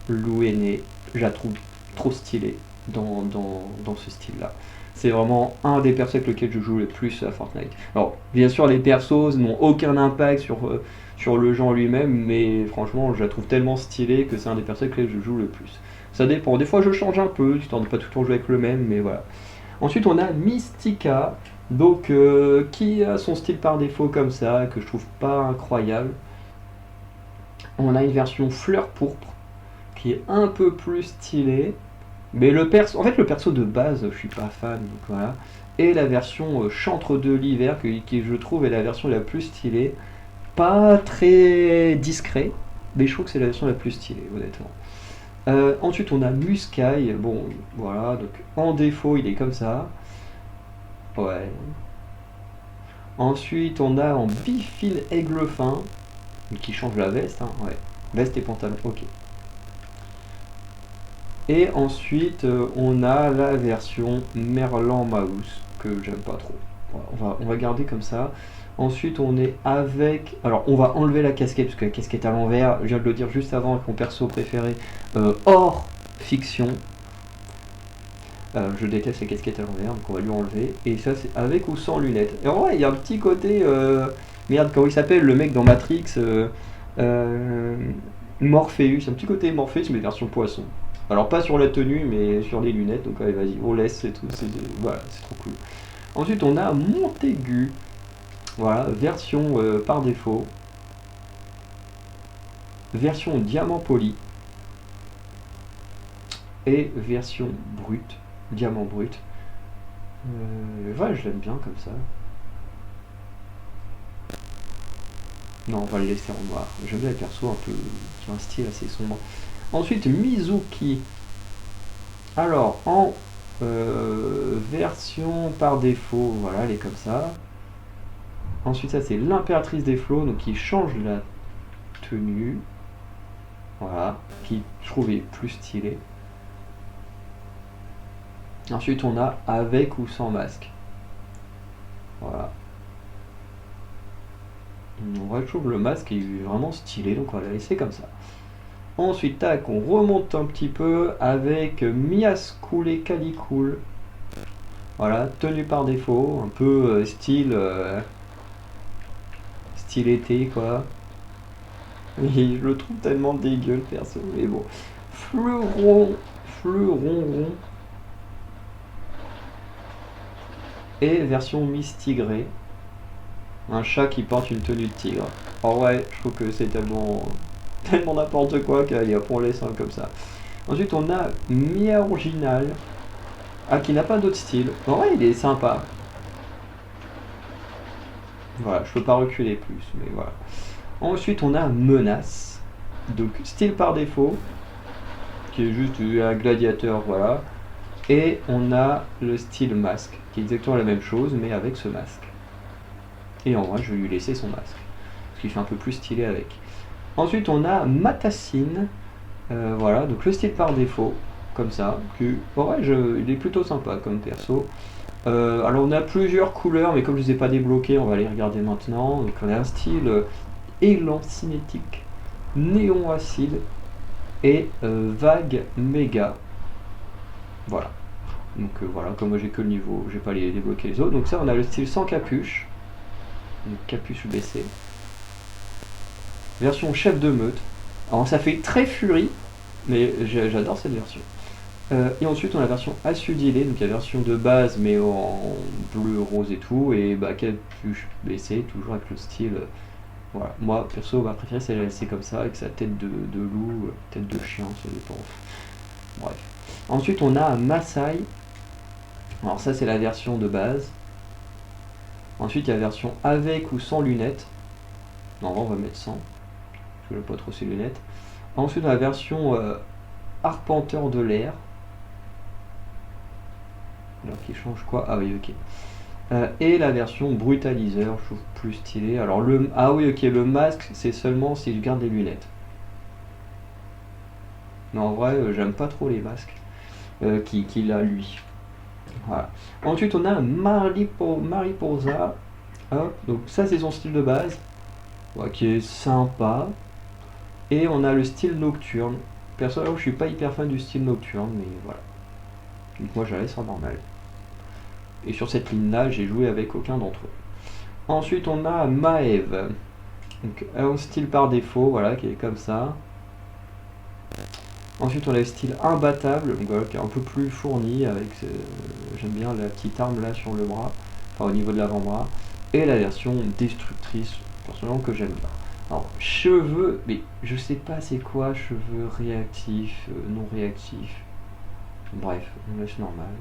loup aîné. Je la trouve trop stylée dans ce style-là. C'est vraiment un des persos avec lesquels je joue le plus à Fortnite. Alors, bien sûr, les persos n'ont aucun impact sur le jeu en lui-même, mais franchement, je la trouve tellement stylée que c'est un des persos avec lesquels je joue le plus. Ça dépend, des fois je change un peu, histoire de pas tout le temps jouer avec le même, mais voilà. Ensuite, on a Mystica, donc qui a son style par défaut comme ça, que je trouve pas incroyable. On a une version fleur pourpre, qui est un peu plus stylée. Mais le perso, en fait, le perso de base, je suis pas fan, donc voilà. Et la version chantre de l'hiver, qui je trouve est la version la plus stylée. Pas très discret, mais je trouve que c'est la version la plus stylée, honnêtement. Ensuite, on a Muscaille. Bon, voilà, donc en défaut, il est comme ça. Ouais. Ensuite, on a en bifine aigle fin, qui change la veste, hein, ouais. Veste et pantalon, ok. Et ensuite, on a la version Merlan Mouse, que j'aime pas trop. Voilà, on va garder comme ça. Ensuite, on est avec. Alors, on va enlever la casquette, parce que la casquette à l'envers, je viens de le dire juste avant, avec mon perso préféré, hors fiction. Je déteste la casquette à l'envers, donc on va lui enlever. Et ça, c'est avec ou sans lunettes. Et en vrai, il y a un petit côté. Merde, comment il s'appelle le mec dans Matrix euh, Morpheus, un petit côté Morpheus, mais version poisson. Alors, pas sur la tenue, mais sur les lunettes. Donc, allez, vas-y, on laisse, c'est tout. Voilà, c'est trop cool. Ensuite, on a Montaigu. Voilà, version par défaut. Version diamant poli. Et version brute. Diamant brut. Ouais, je l'aime bien comme ça. Non, on va le laisser en noir. J'aime bien les persos un peu qui ont un style assez sombre. Ensuite, Mizuki. Alors, en version par défaut, voilà, elle est comme ça. Ensuite, ça c'est l'impératrice des flots, donc qui change la tenue. Voilà, qui je trouve est plus stylée. Ensuite, on a avec ou sans masque. Voilà. En vrai, je trouve le masque est vraiment stylé, donc on va la laisser comme ça. Ensuite, tac, on remonte un petit peu avec Miascool Calicool. Voilà, tenue par défaut, un peu style été quoi. Et je le trouve tellement dégueu le perso, mais bon. Fleuron, rond. Et version Miss Tigré. Un chat qui porte une tenue de tigre. En vrai, je trouve que c'est tellement n'importe quoi qu'allez hop, on laisse un comme ça. Ensuite, on a Mia Original. Ah, qui n'a pas d'autre style. En vrai, il est sympa. Voilà, je peux pas reculer plus, mais voilà. Ensuite, on a Menace. Donc, style par défaut. Qui est juste un gladiateur, voilà. Et on a le style masque, qui est exactement la même chose, mais avec ce masque. Et en vrai, je vais lui laisser son masque. Parce qu'il fait un peu plus stylé avec. Ensuite, on a Matassine. Voilà, donc le style par défaut, comme ça. Il est plutôt sympa comme perso. Alors, on a plusieurs couleurs, mais comme je ne les ai pas débloquées, on va les regarder maintenant. Donc, on a un style élan cinétique, néon acide et vague méga. Voilà. Donc voilà, comme moi j'ai que le niveau, je vais pas les débloquer les autres. Donc ça, on a le style sans capuche. Donc capuche baissée. Version chef de meute. Alors ça fait très furie, mais j'adore cette version. Et ensuite on a la version acidulée, donc la version de base mais en bleu, rose et tout, et bah capuche baissée, toujours avec le style. Voilà. Moi perso ma préférée c'est la laisser comme ça, avec sa tête de loup, tête de chien, ça dépend. Bref. Ensuite on a Maasai. Alors ça c'est la version de base. Ensuite il y a la version avec ou sans lunettes. Non, on va mettre sans, parce que j'aime pas trop ces lunettes. Ensuite on a la version arpenteur de l'air. Alors qui change quoi? Ah oui, ok. Et la version brutaliseur, je trouve plus stylé. Alors ah oui, ok, le masque, c'est seulement si je garde les lunettes. Mais en vrai, j'aime pas trop les masques qu'il a lui. Voilà. Ensuite, on a Mariposa. Hop, donc ça, c'est son style de base, ouais, qui est sympa. Et on a le style nocturne. Personnellement, je suis pas hyper fan du style nocturne, mais voilà. Donc moi, j'allais sur normal. Et sur cette ligne-là, j'ai joué avec aucun d'entre eux. Ensuite, on a Maeve. Donc, un style par défaut, voilà, qui est comme ça. Ensuite, on a le style imbattable, donc voilà, qui est un peu plus fourni, avec, j'aime bien la petite arme là sur le bras, enfin au niveau de l'avant-bras. Et la version destructrice, personnellement, que j'aime bien. Alors, cheveux, mais je sais pas c'est quoi, cheveux réactifs, non réactifs. Bref, on laisse normal.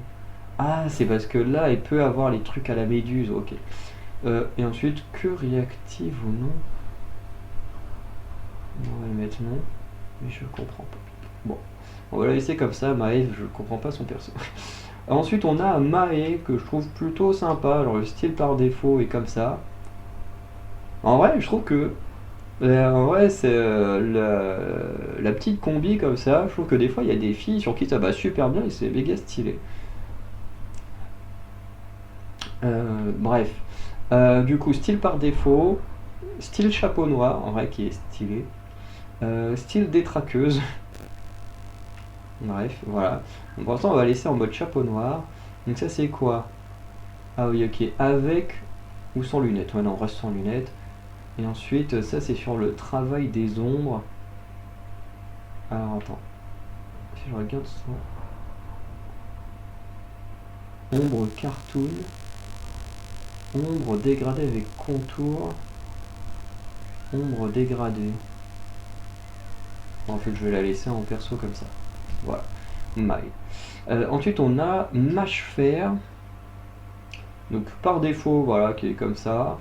Ah, c'est parce que là, elle peut avoir les trucs à la méduse, ok. Et ensuite, que réactive ou non? On va le mettre non, mais je comprends pas. Bon, on va la laisser comme ça, Mae, je comprends pas son perso. Ensuite, on a Mae, que je trouve plutôt sympa. Alors, le style par défaut est comme ça. En vrai, je trouve que en vrai, c'est la petite combi comme ça. Je trouve que des fois, il y a des filles sur qui ça va super bien et c'est méga stylé. Bref. Du coup, style par défaut. Style chapeau noir, en vrai, qui est stylé. Style détraqueuse. Bref, voilà. Donc pour l'instant, on va laisser en mode chapeau noir. Donc ça, c'est quoi? Ah oui, ok. Avec ou sans lunettes? Ouais, non, on reste sans lunettes. Et ensuite, ça, c'est sur le travail des ombres. Alors, attends. Si je regarde ça. Ombre cartoon. Ombre dégradée avec contour. Ombre dégradée. En fait, je vais la laisser en perso comme ça. Voilà. Ensuite, on a Mâche Fer. Donc, par défaut, voilà, qui est comme ça.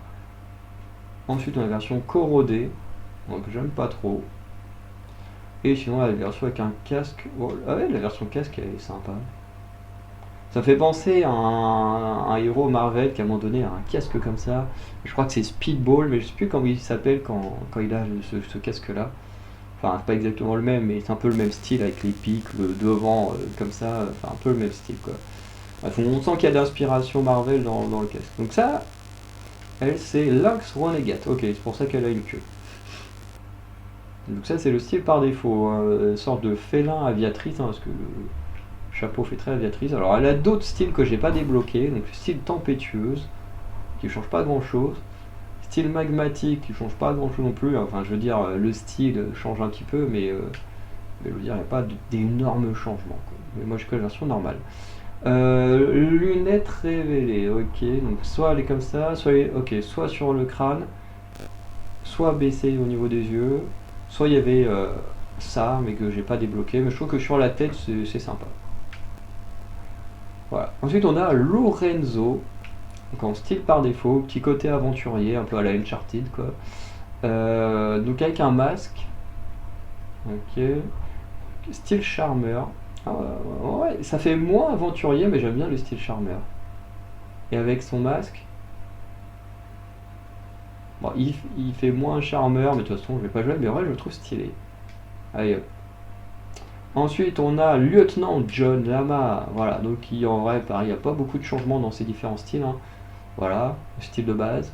Ensuite, on a la version corrodée. Donc, j'aime pas trop. Et sinon, la version avec un casque. Oh, ah ouais, la version casque, elle est sympa. Ça fait penser à un héros Marvel qui à un moment donné a un casque comme ça. Je crois que c'est Speedball, mais je sais plus comment il s'appelle quand il a ce casque-là. Enfin, c'est pas exactement le même, mais c'est un peu le même style avec les pics, le devant comme ça. Enfin, un peu le même style quoi. Bref, on sent qu'il y a d'inspiration Marvel dans le casque. Donc ça, elle c'est Lynx Renegade. Ok, c'est pour ça qu'elle a une queue. Donc ça c'est le style par défaut, hein, sorte de félin aviatrice, hein, parce que le chapeau fait très aviatrice. Alors elle a d'autres styles que j'ai pas débloqués, donc style tempétueuse, qui change pas grand chose. Style magmatique, qui change pas grand chose non plus. Enfin je veux dire, le style change un petit peu, mais je veux dire, il n'y a pas d'énormes changements, quoi. Mais moi j'ai que la version normale. Lunettes révélées, ok, donc soit elle est comme ça, ok, soit sur le crâne, soit baissée au niveau des yeux, soit il y avait ça, mais que j'ai pas débloqué, mais je trouve que sur la tête c'est sympa. Voilà. Ensuite on a Lorenzo, donc en style par défaut, petit côté aventurier, un peu à la Uncharted quoi. Donc avec un masque, ok, style charmeur. Ah, ouais, ça fait moins aventurier, mais j'aime bien le style charmeur. Et avec son masque, bon, il fait moins charmeur, mais de toute façon, je vais pas jouer, mais ouais, je le trouve stylé. Allez, hop. Ensuite, on a Lieutenant John Lama. Voilà, donc en vrai, pareil, il n'y a pas beaucoup de changements dans ces différents styles, hein. Voilà, le style de base.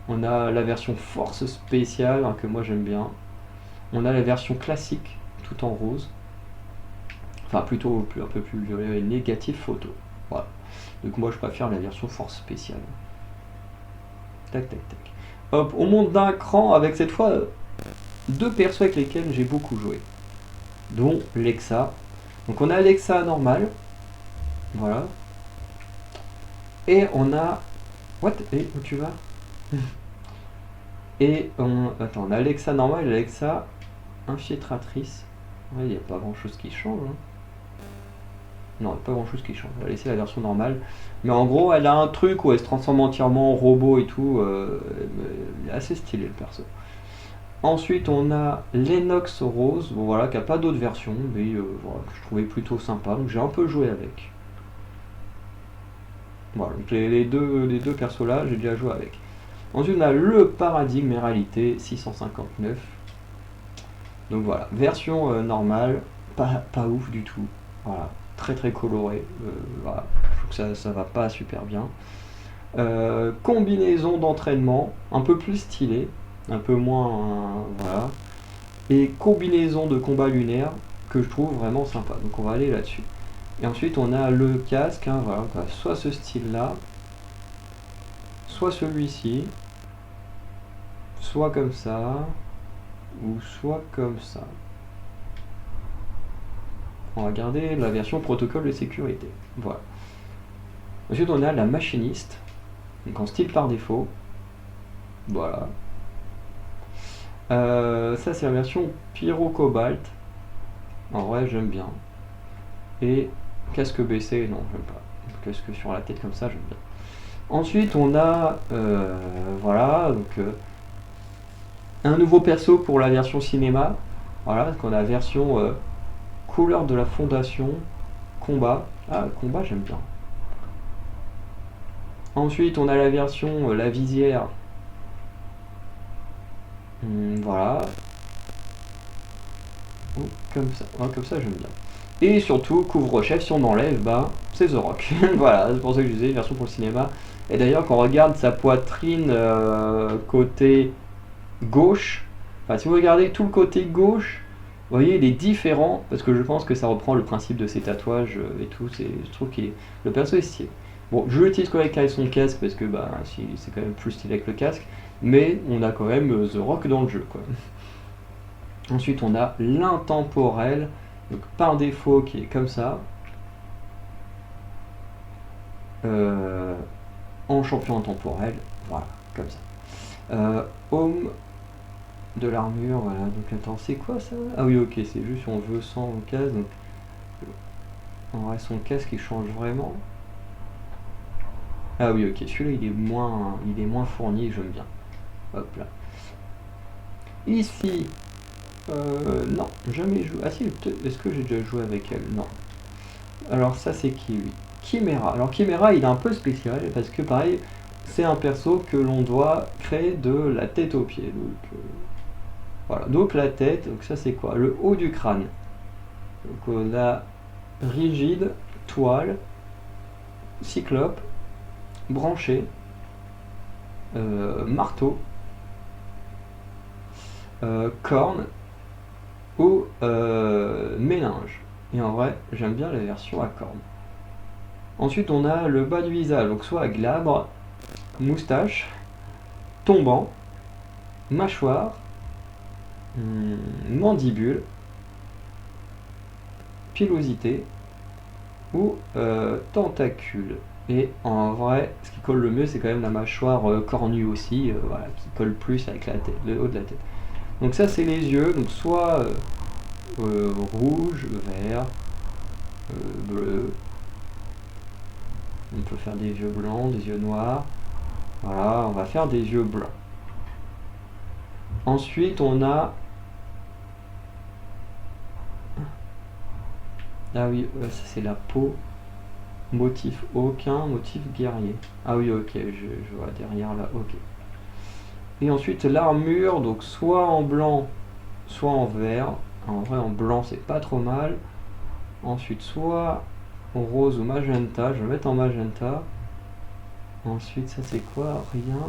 On a la version force spéciale, hein, que moi j'aime bien. On a la version classique, tout en rose. Enfin, plutôt un peu plus violet, négatif photo. Voilà. Donc moi je préfère la version force spéciale. Tac tac tac. Hop, on monte d'un cran avec cette fois deux persos avec lesquels j'ai beaucoup joué. Dont Lexa. Donc on a Lexa normal. Voilà. Et on a... What? Et où tu vas? Et on... Attends, on a Alexa normal et Alexa infiltratrice. Ouais, il n'y a pas grand chose qui change, hein. Non, il n'y a pas grand chose qui change. On va laisser la version normale. Mais en gros, elle a un truc où elle se transforme entièrement en robot et tout. Elle est assez stylé le perso. Ensuite, on a Lennox Rose. Bon, voilà, qui n'a pas d'autres versions. Mais voilà, que je trouvais plutôt sympa. Donc j'ai un peu joué avec. Voilà, donc les deux persos là, j'ai déjà joué avec. Ensuite, on a le paradigme et réalité 659. Donc voilà, version normale, pas ouf du tout. Voilà, très très coloré. Voilà, je trouve que ça va pas super bien. Combinaison d'entraînement, un peu plus stylé, un peu moins. Voilà. Et combinaison de combat lunaire que je trouve vraiment sympa. Donc on va aller là-dessus. Et ensuite on a le casque, hein, voilà, soit ce style-là, soit celui-ci, soit comme ça, ou soit comme ça. On va garder la version protocole de sécurité. Voilà. Ensuite on a la machiniste, donc en style par défaut. Voilà. Ça c'est la version Pyro Cobalt. En vrai j'aime bien. Et casque baissé, non j'aime pas. Casque sur la tête comme ça j'aime bien. Ensuite on a voilà donc un nouveau perso pour la version cinéma. Voilà, donc on a version couleur de la fondation, combat. Ah combat j'aime bien. Ensuite on a la version la visière. Voilà. Oh, comme ça j'aime bien. Et surtout, couvre-chef, si on enlève, bah, c'est The Rock. Voilà, c'est pour ça que je disais, version pour le cinéma. Et d'ailleurs, quand on regarde sa poitrine côté gauche, enfin, si vous regardez tout le côté gauche, vous voyez, il est différent, parce que je pense que ça reprend le principe de ses tatouages et tout. Je trouve que le perso est stylé. Bon, je l'utilise quand même avec son casque, parce que bah, c'est quand même plus stylé avec le casque, mais on a quand même The Rock dans le jeu, quoi. Ensuite, on a l'intemporel, donc par défaut qui est comme ça, en champion intemporel, voilà, comme ça. Home de l'armure, voilà, donc attends, c'est quoi ça? Ah oui, ok, c'est juste si on veut sans casque, donc en vrai, son casque il change vraiment. Ah oui, ok, celui-là il est moins fourni, j'aime bien. Hop là. Ici, non, jamais joué. Ah si, est-ce que j'ai déjà joué avec elle? Non. Alors ça c'est qui lui? Chimera. Alors Chimera il est un peu spécial parce que pareil c'est un perso que l'on doit créer de la tête aux pieds. Donc voilà. Donc la tête, donc ça c'est quoi? Le haut du crâne. Donc on a rigide, toile, cyclope, branché, marteau, corne ou méninge. Et en vrai j'aime bien la version à corne. Ensuite, on a le bas du visage, donc soit glabre, moustache, tombant, mâchoire, mandibule, pilosité ou tentacule. Et en vrai, ce qui colle le mieux, c'est quand même la mâchoire cornue aussi, voilà, qui colle plus avec la tête, le haut de la tête. Donc ça, c'est les yeux, donc soit rouge, vert, bleu. On peut faire des yeux blancs, des yeux noirs. Voilà, on va faire des yeux blancs. Ensuite, on a... Ah oui, ça c'est la peau. Motif aucun, motif guerrier. Ah oui, ok, je vois derrière là, ok. Et ensuite, l'armure, donc soit en blanc, soit en vert. En vrai, en blanc, c'est pas trop mal. Ensuite, soit rose ou magenta. Je vais mettre en magenta. Ensuite, ça c'est quoi? Rien.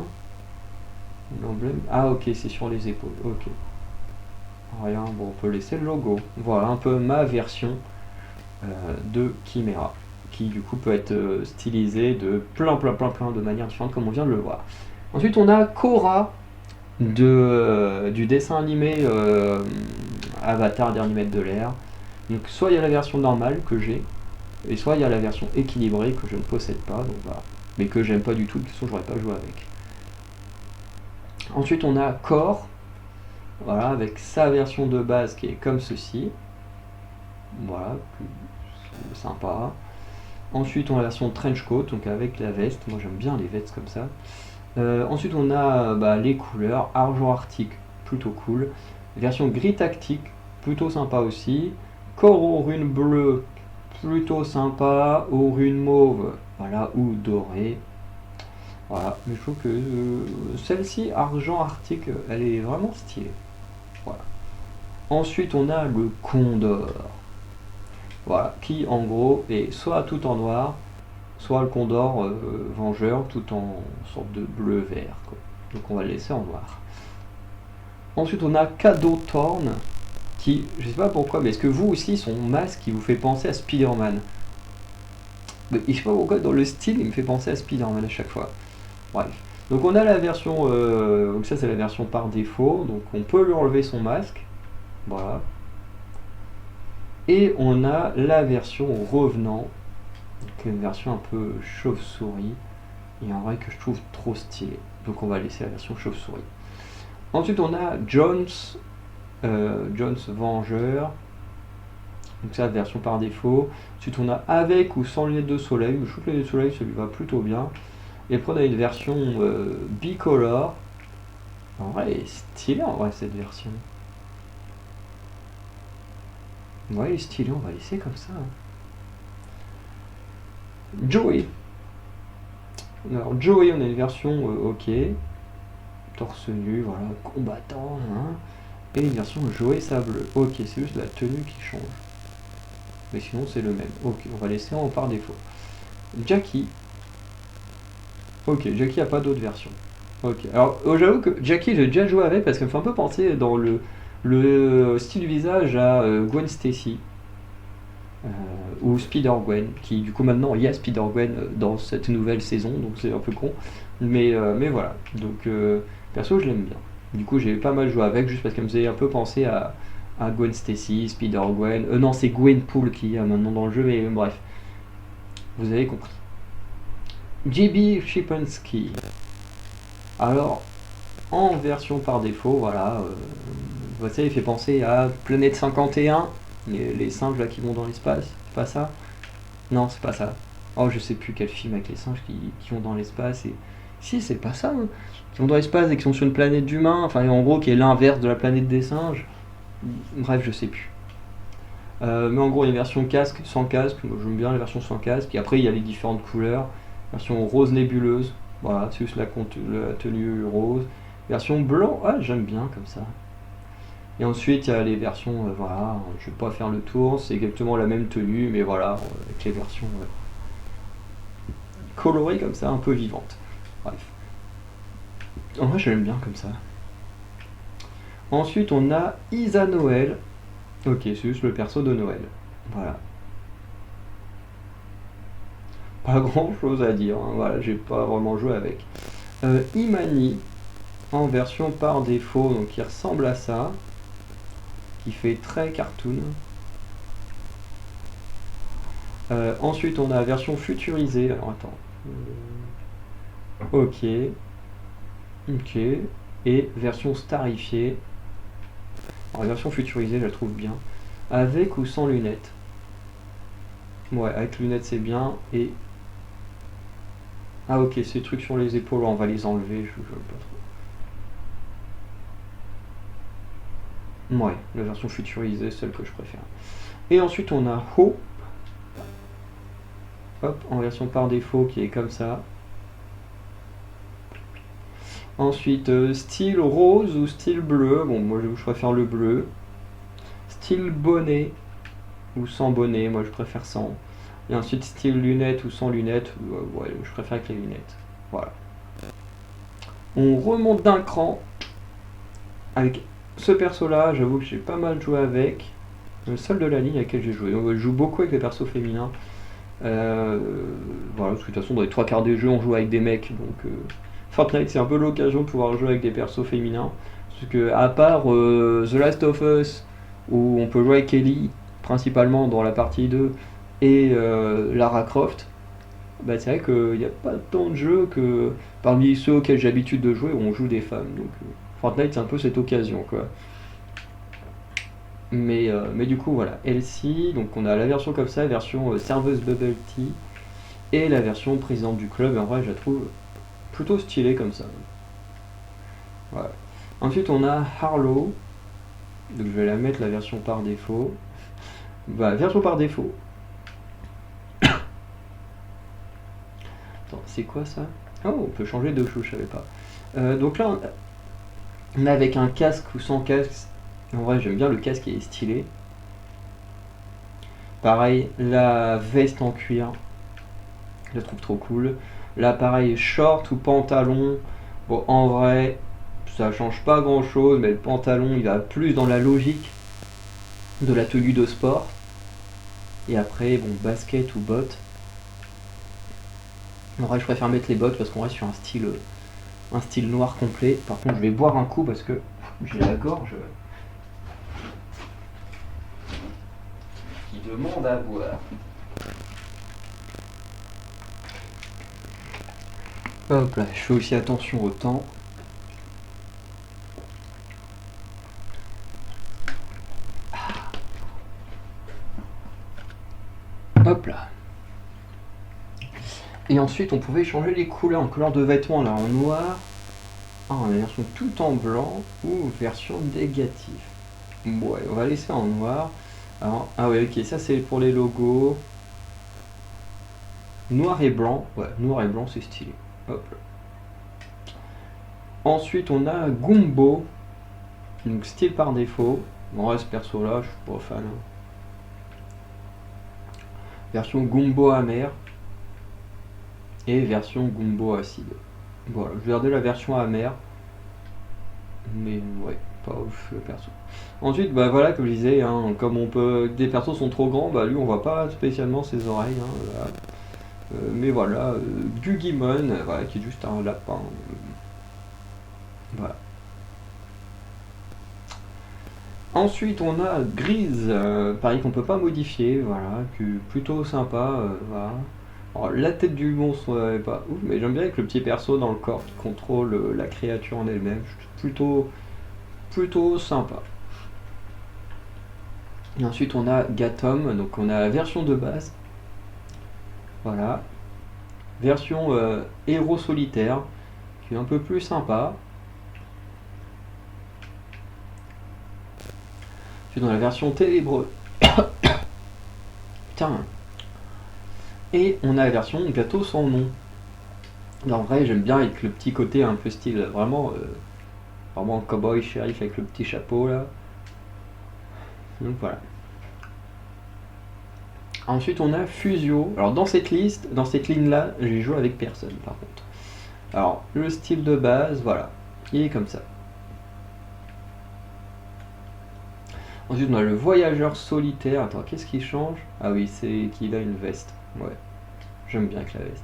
L'emblème. Ah ok, c'est sur les épaules. Ok. Rien. Bon, on peut laisser le logo. Voilà un peu ma version de Chimera, qui du coup peut être stylisée de plein de manières différentes comme on vient de le voir. Ensuite, on a Korra du dessin animé Avatar, dernier maître de l'air. Donc soit il y a la version normale que j'ai, et soit il y a la version équilibrée que je ne possède pas, donc voilà. Mais que j'aime pas du tout, de toute façon j'aurais pas joué avec. Ensuite on a Core, voilà, avec sa version de base qui est comme ceci. Voilà, plus sympa. Ensuite on a la version Trenchcoat, donc avec la veste, moi j'aime bien les vestes comme ça. Ensuite on a les couleurs, argent arctique, plutôt cool. Version gris tactique, plutôt sympa aussi. Coraux rune bleue, plutôt sympa, aux runes mauves, voilà, ou dorées. Voilà, mais je trouve que celle-ci, argent arctique, elle est vraiment stylée. Voilà. Ensuite, on a le Condor. Voilà, qui en gros est soit tout en noir, soit le Condor Vengeur, tout en sorte de bleu-vert. Donc on va le laisser en noir. Ensuite, on a Cadeau Thorn, qui, je sais pas pourquoi, mais est-ce que vous aussi, son masque, qui vous fait penser à Spider-Man? Mais je sais pas pourquoi, dans le style, il me fait penser à Spider-Man à chaque fois. Bref. Donc on a la version, donc ça c'est la version par défaut, donc on peut lui enlever son masque, voilà. Et on a la version revenant, donc une version un peu chauve-souris, et en vrai que je trouve trop stylée. Donc on va laisser la version chauve-souris. Ensuite on a Jones Vengeur, donc ça version par défaut. Ensuite on a avec ou sans lunettes de soleil, je trouve que les lunettes de soleil ça lui va plutôt bien. Et après on a une version bicolore. En vrai elle est stylée en vrai cette version. Ouais elle est stylée, on va laisser comme ça. Joey. Alors Joey on a une version ok. Torse nu, voilà, combattant, hein. Et une version Joey sable. Ok, c'est juste la tenue qui change. Mais sinon c'est le même. Ok, on va laisser en par défaut. Jackie. Ok, Jackie a pas d'autre version. Ok, alors j'avoue que Jackie j'ai déjà joué avec parce qu'elle me fait un peu penser dans le style du visage à Gwen Stacy. Ou Spider-Gwen, qui du coup maintenant il y a Spider-Gwen dans cette nouvelle saison, donc c'est un peu con. Mais voilà, donc perso je l'aime bien. Du coup j'ai pas mal joué avec juste parce qu'elle me faisait un peu penser à Gwen Stacy, Spider-Gwen. Non, c'est Gwenpool qui y a maintenant dans le jeu, mais bref, vous avez compris. JB Shippensky. Alors, en version par défaut, voilà, vous savez, il fait penser à Planète 51, les singes là qui vont dans l'espace, c'est pas ça? Non, c'est pas ça. Oh, je sais plus quel film avec les singes qui vont dans l'espace et. Si, c'est pas ça, hein. Qui vont dans l'espace et qui sont sur une planète d'humains, enfin en gros qui est l'inverse de la planète des singes. Bref, je sais plus. Mais en gros, il y a une version casque, sans casque, moi j'aime bien la version sans casque, et après il y a les différentes couleurs. Version rose nébuleuse, voilà, c'est juste la tenue rose. Version blanc, ah j'aime bien comme ça. Et ensuite il y a les versions, voilà, je vais pas faire le tour, c'est exactement la même tenue, mais voilà, avec les versions colorées comme ça, un peu vivantes. Bref. En vrai, j'aime bien comme ça. Ensuite, on a Isa Noël. Ok, c'est juste le perso de Noël. Voilà. Pas grand chose à dire, hein. Voilà, j'ai pas vraiment joué avec. Imani, en version par défaut, donc qui ressemble à ça, qui fait très cartoon. Ensuite, on a la version futurisée. Alors, attends. Ok. Ok. Et version starifiée. Alors, la version futurisée, je la trouve bien. Avec ou sans lunettes. Ouais, avec lunettes, c'est bien. Et. Ah, ok, ces trucs sur les épaules, on va les enlever. Je veux pas trop. Ouais, la version futurisée, celle que je préfère. Et ensuite, on a Ho. Hop, en version par défaut qui est comme ça. Ensuite, style rose ou style bleu. Bon, moi je préfère le bleu. Style bonnet ou sans bonnet. Moi je préfère sans. Et ensuite, style lunettes ou sans lunettes. Ouais, je préfère avec les lunettes. Voilà. On remonte d'un cran. Avec ce perso là, j'avoue que j'ai pas mal joué avec. Le seul de la ligne avec lequel j'ai joué. Donc, je joue beaucoup avec les persos féminins. Voilà, parce que de toute façon, dans les trois quarts des jeux, on joue avec des mecs. Donc. Fortnite c'est un peu l'occasion de pouvoir jouer avec des persos féminins. Parce que à part The Last of Us, où on peut jouer avec Ellie, principalement dans la partie 2, et Lara Croft, bah c'est vrai qu'il n'y a pas tant de jeux que parmi ceux auxquels j'ai l'habitude de jouer où on joue des femmes. Donc Fortnite c'est un peu cette occasion quoi. Mais du coup voilà, Elsie, donc on a la version comme ça, la version serveuse Bubble Tea, et la version présidente du club, et en vrai je la trouve plutôt stylé comme ça. Voilà. Ensuite on a Harlow. Donc je vais la mettre la version par défaut. Voilà, version par défaut. Attends, c'est quoi ça? Oh, on peut changer de chose, je savais pas. Donc là, on est avec un casque ou sans casque. En vrai, j'aime bien le casque, il est stylé. Pareil, la veste en cuir, je la trouve trop cool. Là, pareil, short ou pantalon. Bon, en vrai, ça change pas grand chose, mais le pantalon, il va plus dans la logique de la tenue de sport. Et après, bon, basket ou bottes. En vrai, je préfère mettre les bottes parce qu'on reste sur un style noir complet. Par contre, je vais boire un coup parce que j'ai la gorge qui demande à boire. Hop là, je fais aussi attention au temps. Hop là. Et ensuite, on pouvait changer les couleurs en couleur de vêtements, là, en noir. Ah, on a la version tout en blanc ou version négative. Ouais, on va laisser en noir. Alors, ah ouais, ok, ça c'est pour les logos. Noir et blanc. Ouais, noir et blanc, c'est stylé. Hop là. Ensuite, on a Gumbo. Donc, style par défaut. Bon, ce perso là, je suis pas fan. Hein. Version Gumbo amer. Et version Gumbo acide. Voilà, je vais garder la version amère. Mais ouais, pas ouf le perso. Ensuite, bah voilà, comme je disais, hein, comme on peut, des persos sont trop grands, bah lui on voit pas spécialement ses oreilles. Hein, voilà. Mais voilà, Gugimon, voilà, qui est juste un lapin. Voilà. Ensuite, on a Grise, pareil qu'on peut pas modifier, voilà, qui est plutôt sympa, voilà. Alors, la tête du monstre est pas ouf, mais j'aime bien avec le petit perso dans le corps qui contrôle la créature en elle-même. Plutôt sympa. Et ensuite, on a Gatom, donc on a la version de base. Voilà. Version héros solitaire, qui est un peu plus sympa. Ensuite, on a la version ténébreux. Putain. Et on a la version gâteau sans nom. En vrai, j'aime bien avec le petit côté un peu style, vraiment cowboy shérif avec le petit chapeau là. Donc voilà. Ensuite, on a Fusio. Alors dans cette ligne là, j'ai joué avec personne par contre. Alors le style de base, voilà, il est comme ça. Ensuite, on a le voyageur solitaire. Attends, qu'est-ce qui change? Ah oui, c'est qu'il a une veste. Ouais, j'aime bien avec la veste.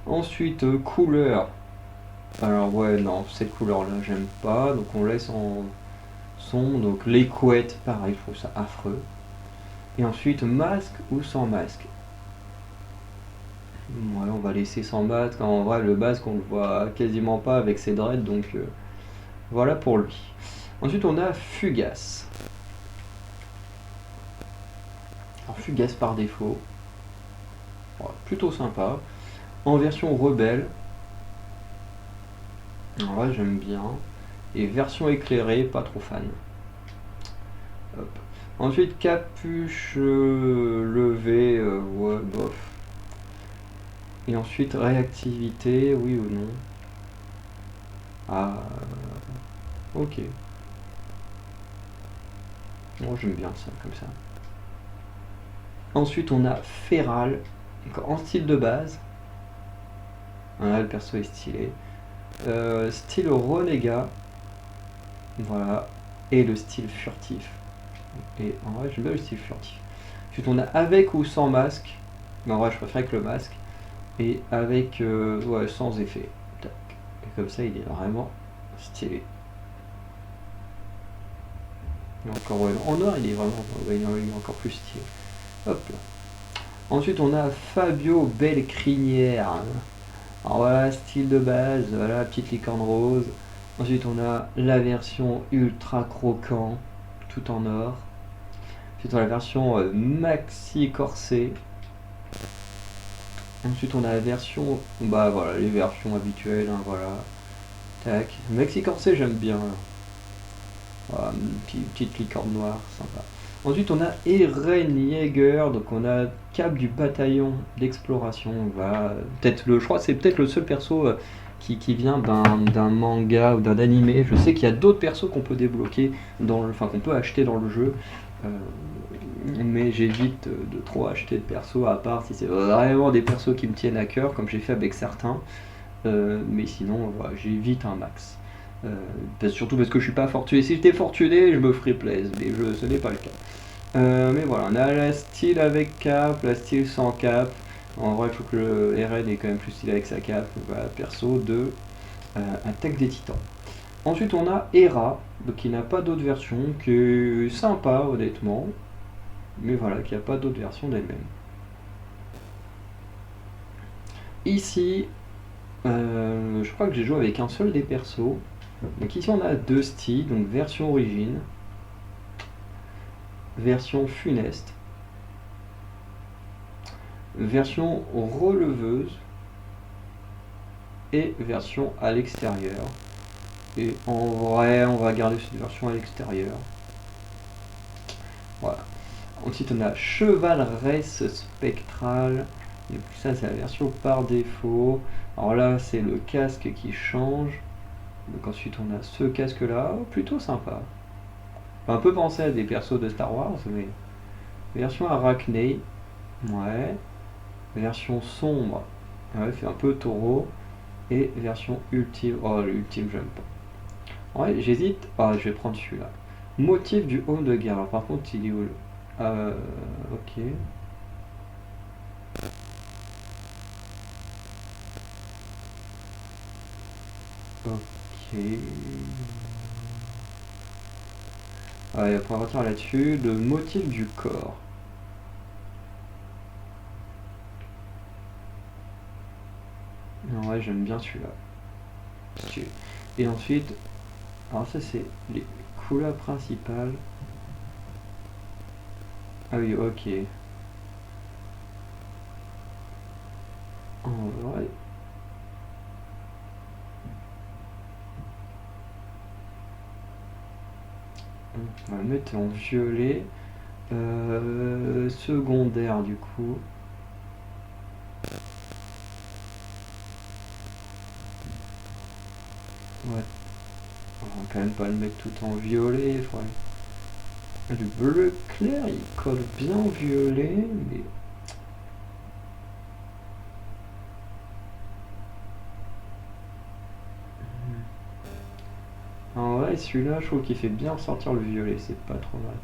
Ensuite, couleur. Alors ouais, non, cette couleur-là, j'aime pas. Donc on laisse en son. Donc les couettes, pareil, je trouve ça affreux. Et ensuite, masque ou sans masque? Ouais, on va laisser sans masque. En vrai, le masque, on le voit quasiment pas avec ses dreads. Donc voilà pour lui. Ensuite, on a Fugace. Alors, Fugace par défaut. Ouais, plutôt sympa. En version rebelle. En vrai, j'aime bien. Et version éclairée, pas trop fan. Hop. Ensuite, capuche levée, ouais, bof. Et ensuite, réactivité, oui ou non? Ah, ok. Moi, j'aime bien ça, comme ça. Ensuite, on a Feral, en style de base. Là, le perso est stylé. Style renégat. Voilà. Et le style furtif. Et en vrai, j'aime bien le style furtif. Ensuite, on a avec ou sans masque. Mais en vrai, je préfère avec le masque. Et avec, ouais, sans effet. Tac. Et comme ça, il est vraiment stylé. Et encore, ouais, en noir, il est vraiment, ouais, il est encore plus stylé. Hop là. Ensuite, on a Fabio Belle Crinière. Alors voilà, style de base, voilà, petite licorne rose. Ensuite, on a la version ultra croquant, tout en or. Ensuite, on a la version maxi corset. Ensuite, on a la version, bah voilà, les versions habituelles, hein, voilà. Tac. Maxi corset, j'aime bien. Voilà, une petite licorne noire, sympa. Ensuite, on a Eren Yeager, donc on a Cap du bataillon d'exploration. Voilà. Je crois que c'est peut-être le seul perso qui vient d'un manga ou d'un animé. Je sais qu'il y a d'autres persos qu'on peut débloquer, enfin qu'on peut acheter dans le jeu. Euh, mais j'évite de trop acheter de persos, à part si c'est vraiment des persos qui me tiennent à cœur, comme j'ai fait avec certains. Mais sinon, voilà, j'évite un max. Surtout parce que je suis pas fortuné. Si j'étais fortuné, je me ferais plaisir, mais ce n'est pas le cas. Mais voilà, on a la style avec cap, la style sans cap. En vrai, il faut que le RN est quand même plus stylé avec sa cap. Voilà, perso de Attaque des Titans. Ensuite, on a Hera, donc qui n'a pas d'autre version, qui est sympa honnêtement, mais voilà, qui n'a pas d'autre version d'elle-même. Ici, je crois que j'ai joué avec un seul des persos. Donc ici, on a deux styles, donc version origine, version funeste, version releveuse et version à l'extérieur. Et en vrai, on va garder cette version à l'extérieur. Voilà. Ensuite, on a Chevaleresse Spectrale. Et puis ça, c'est la version par défaut. Alors là, c'est le casque qui change. Donc ensuite, on a ce casque-là. Oh, plutôt sympa. Un peu penser à des persos de Star Wars, mais... Version Arachné. Ouais. Version sombre. Ouais, fait un peu taureau. Et version ultime. Oh, l'ultime, j'aime pas. Ouais, j'hésite. Ah, je vais prendre celui-là. Motif du homme de guerre. Alors, par contre, il est où ok. Ok. Ouais, on va partir là-dessus. Le motif du corps. Ouais, j'aime bien celui-là. Et ensuite, alors ça c'est les couleurs principales. Ah oui, ok. En vrai. On va le mettre en violet. Secondaire du coup. Ouais. On va quand même pas le mettre tout en violet. Le bleu clair il colle bien au violet, mais. En vrai, celui-là, je trouve qu'il fait bien ressortir le violet, c'est pas trop mal.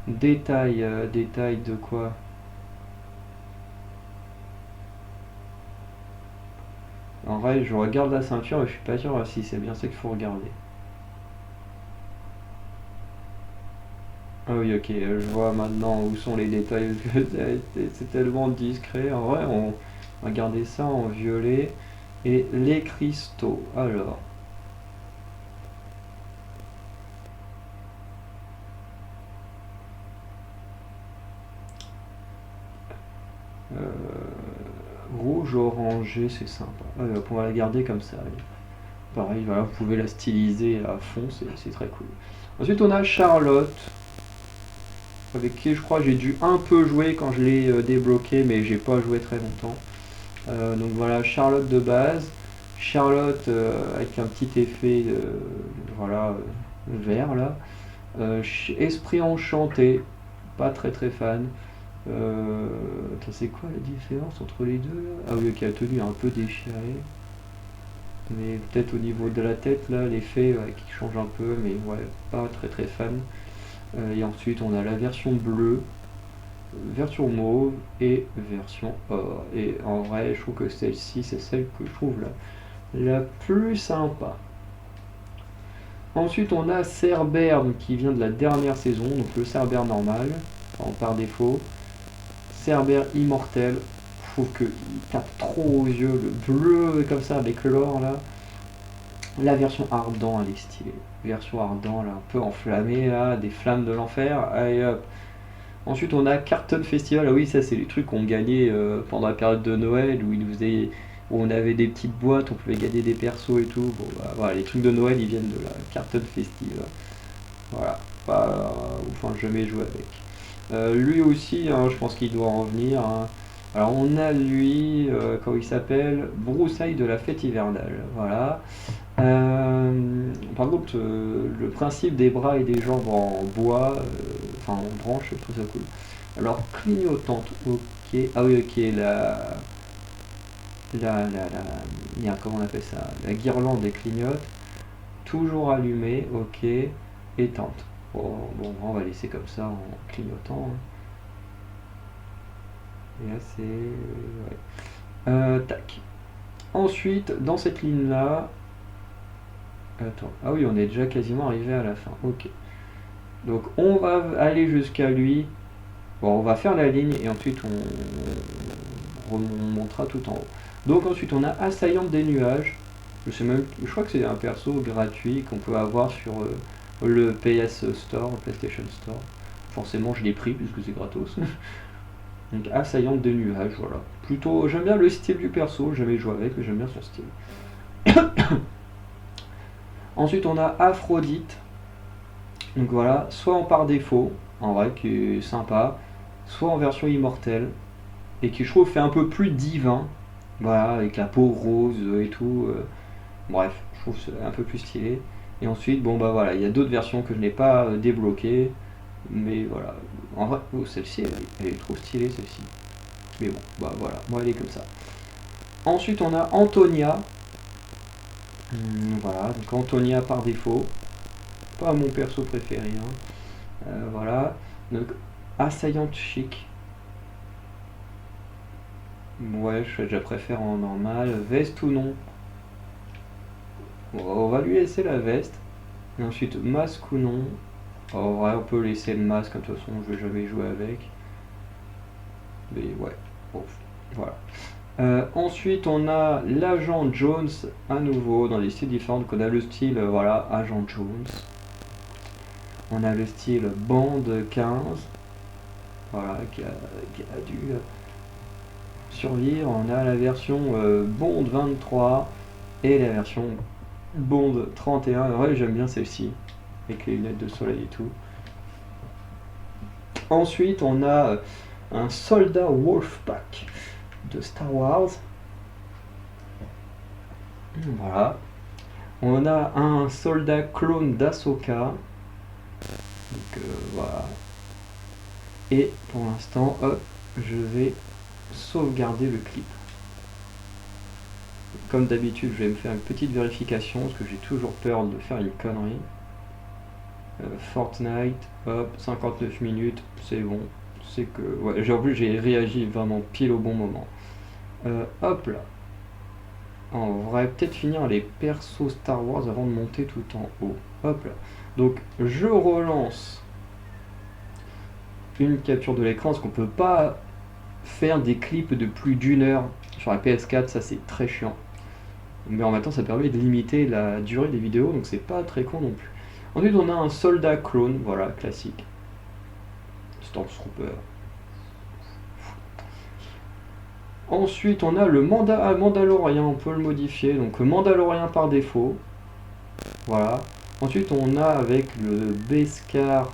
Détail, détail de quoi? En vrai, je regarde la ceinture et je suis pas sûr si c'est bien ça qu'il faut regarder. Ah oui, ok, je vois maintenant où sont les détails, parce que c'est tellement discret. En vrai, on va garder ça en violet. Et les cristaux, alors. Euh, rouge orangé, c'est sympa. Allez, hop, on va la garder comme ça. Allez. Pareil, voilà, vous pouvez la styliser à fond, c'est très cool. Ensuite, on a Charlotte, avec qui je crois j'ai dû un peu jouer quand je l'ai débloqué, mais j'ai pas joué très longtemps. Donc voilà, Charlotte de base. Charlotte avec un petit effet voilà, vert là. Esprit enchanté, pas très très fan. Attends, c'est quoi la différence entre les deux là? Ah oui, ok, la tenue est un peu déchirée. Mais peut-être au niveau de la tête là, l'effet qui change un peu, mais ouais, pas très très fan. Et ensuite on a la version bleue, version mauve et version or. Et en vrai, je trouve que celle-ci, c'est celle que je trouve la plus sympa. Ensuite, on a Cerbère qui vient de la dernière saison, donc le Cerbère normal, enfin, par défaut. Cerbère immortel, je trouve qu'il tape trop aux yeux, le bleu comme ça avec l'or là. La version ardent, elle est stylée. Version ardent, là, un peu enflammée, là, des flammes de l'enfer. Allez hop. Ensuite, on a Carton Festival. Ah oui, ça, c'est les trucs qu'on gagnait pendant la période de Noël où on avait des petites boîtes, on pouvait gagner des persos et tout. Bon, bah, voilà, les trucs de Noël, ils viennent de la Carton Festival. Voilà. Enfin, jamais joué avec. Lui aussi, hein, je pense qu'il doit en venir. Hein. Alors on a lui, comment il s'appelle, Broussaille de la fête hivernale, voilà. Par contre, le principe des bras et des jambes en bois, enfin en branche, je trouve ça cool. Alors clignotante, ok, ah oui ok, merde, comment on appelle ça? La guirlande des clignote, toujours allumée, ok, éteinte. Bon, on va laisser comme ça en clignotant, hein. Et là c'est... ouais. Tac. Ensuite, dans cette ligne-là... Attends. Ah oui, on est déjà quasiment arrivé à la fin. Ok. Donc on va aller jusqu'à lui. Bon, on va faire la ligne et ensuite on remontera tout en haut. Donc ensuite on a Assaillante des nuages. Je crois que c'est un perso gratuit qu'on peut avoir sur le PS Store, le PlayStation Store. Forcément je l'ai pris puisque c'est gratos. Donc Assaillante des nuages, voilà. Plutôt, j'aime bien le style du perso, j'ai jamais joué avec, mais j'aime bien son style. Ensuite on a Aphrodite. Donc voilà, soit en par défaut, en vrai, qui est sympa, soit en version immortelle, et qui je trouve fait un peu plus divin, voilà, avec la peau rose et tout. Bref, je trouve c'est un peu plus stylé. Et ensuite, bon bah voilà, il y a d'autres versions que je n'ai pas débloquées, mais voilà. En vrai, oh, celle-ci, elle est trop stylée celle-ci. Mais bon, bah voilà, moi elle est comme ça. Ensuite, on a Antonia. Voilà, donc Antonia par défaut. Pas mon perso préféré, hein. Voilà. Donc, Assaillante chic. Ouais, je la préfère en normal. Veste ou non? Bon, on va lui laisser la veste. Et ensuite, masque ou non? En vrai, on peut laisser le masque, de toute façon, je vais jamais jouer avec. Mais ouais, bon, voilà. Ensuite, on a l'agent Jones à nouveau dans des styles différents. Donc, on a le style, voilà, agent Jones. On a le style bande 15, voilà, qui a dû survivre. On a la version bond 23 et la version bond 31. Ouais, j'aime bien celle-ci, avec les lunettes de soleil et tout. Ensuite, on a un soldat Wolfpack de Star Wars. Voilà. On a un soldat clone d'Ahsoka. Donc voilà. Et pour l'instant, hop, je vais sauvegarder le clip. Comme d'habitude, je vais me faire une petite vérification parce que j'ai toujours peur de faire une connerie. Fortnite, hop, 59 minutes, c'est bon. C'est que. Ouais, en plus, j'ai réagi vraiment pile au bon moment. Hop là. On va peut-être finir les persos Star Wars avant de monter tout en haut. Hop là. Donc, je relance une capture de l'écran parce qu'on peut pas faire des clips de plus d'une heure sur la PS4, ça c'est très chiant. Mais en même temps, ça permet de limiter la durée des vidéos, donc c'est pas très con non plus. Ensuite, on a un soldat clone, voilà, classique. Stormtrooper. Ensuite, on a le Mandalorien, on peut le modifier, donc Mandalorien par défaut. Voilà. Ensuite, on a avec le Beskar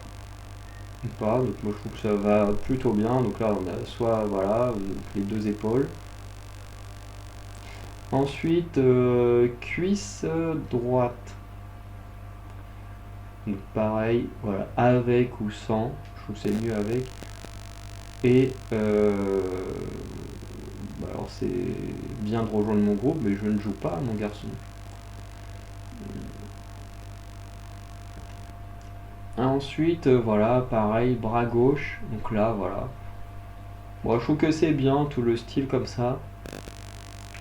pas, donc moi je trouve que ça va plutôt bien. Donc là, on a soit, voilà, les deux épaules. Ensuite, cuisse droite. Donc pareil, voilà, avec ou sans. Je trouve que c'est mieux avec. Et alors c'est bien de rejoindre mon groupe, mais je ne joue pas, mon garçon. Ensuite, voilà, pareil, bras gauche. Donc là, voilà. Bon, je trouve que c'est bien, tout le style comme ça.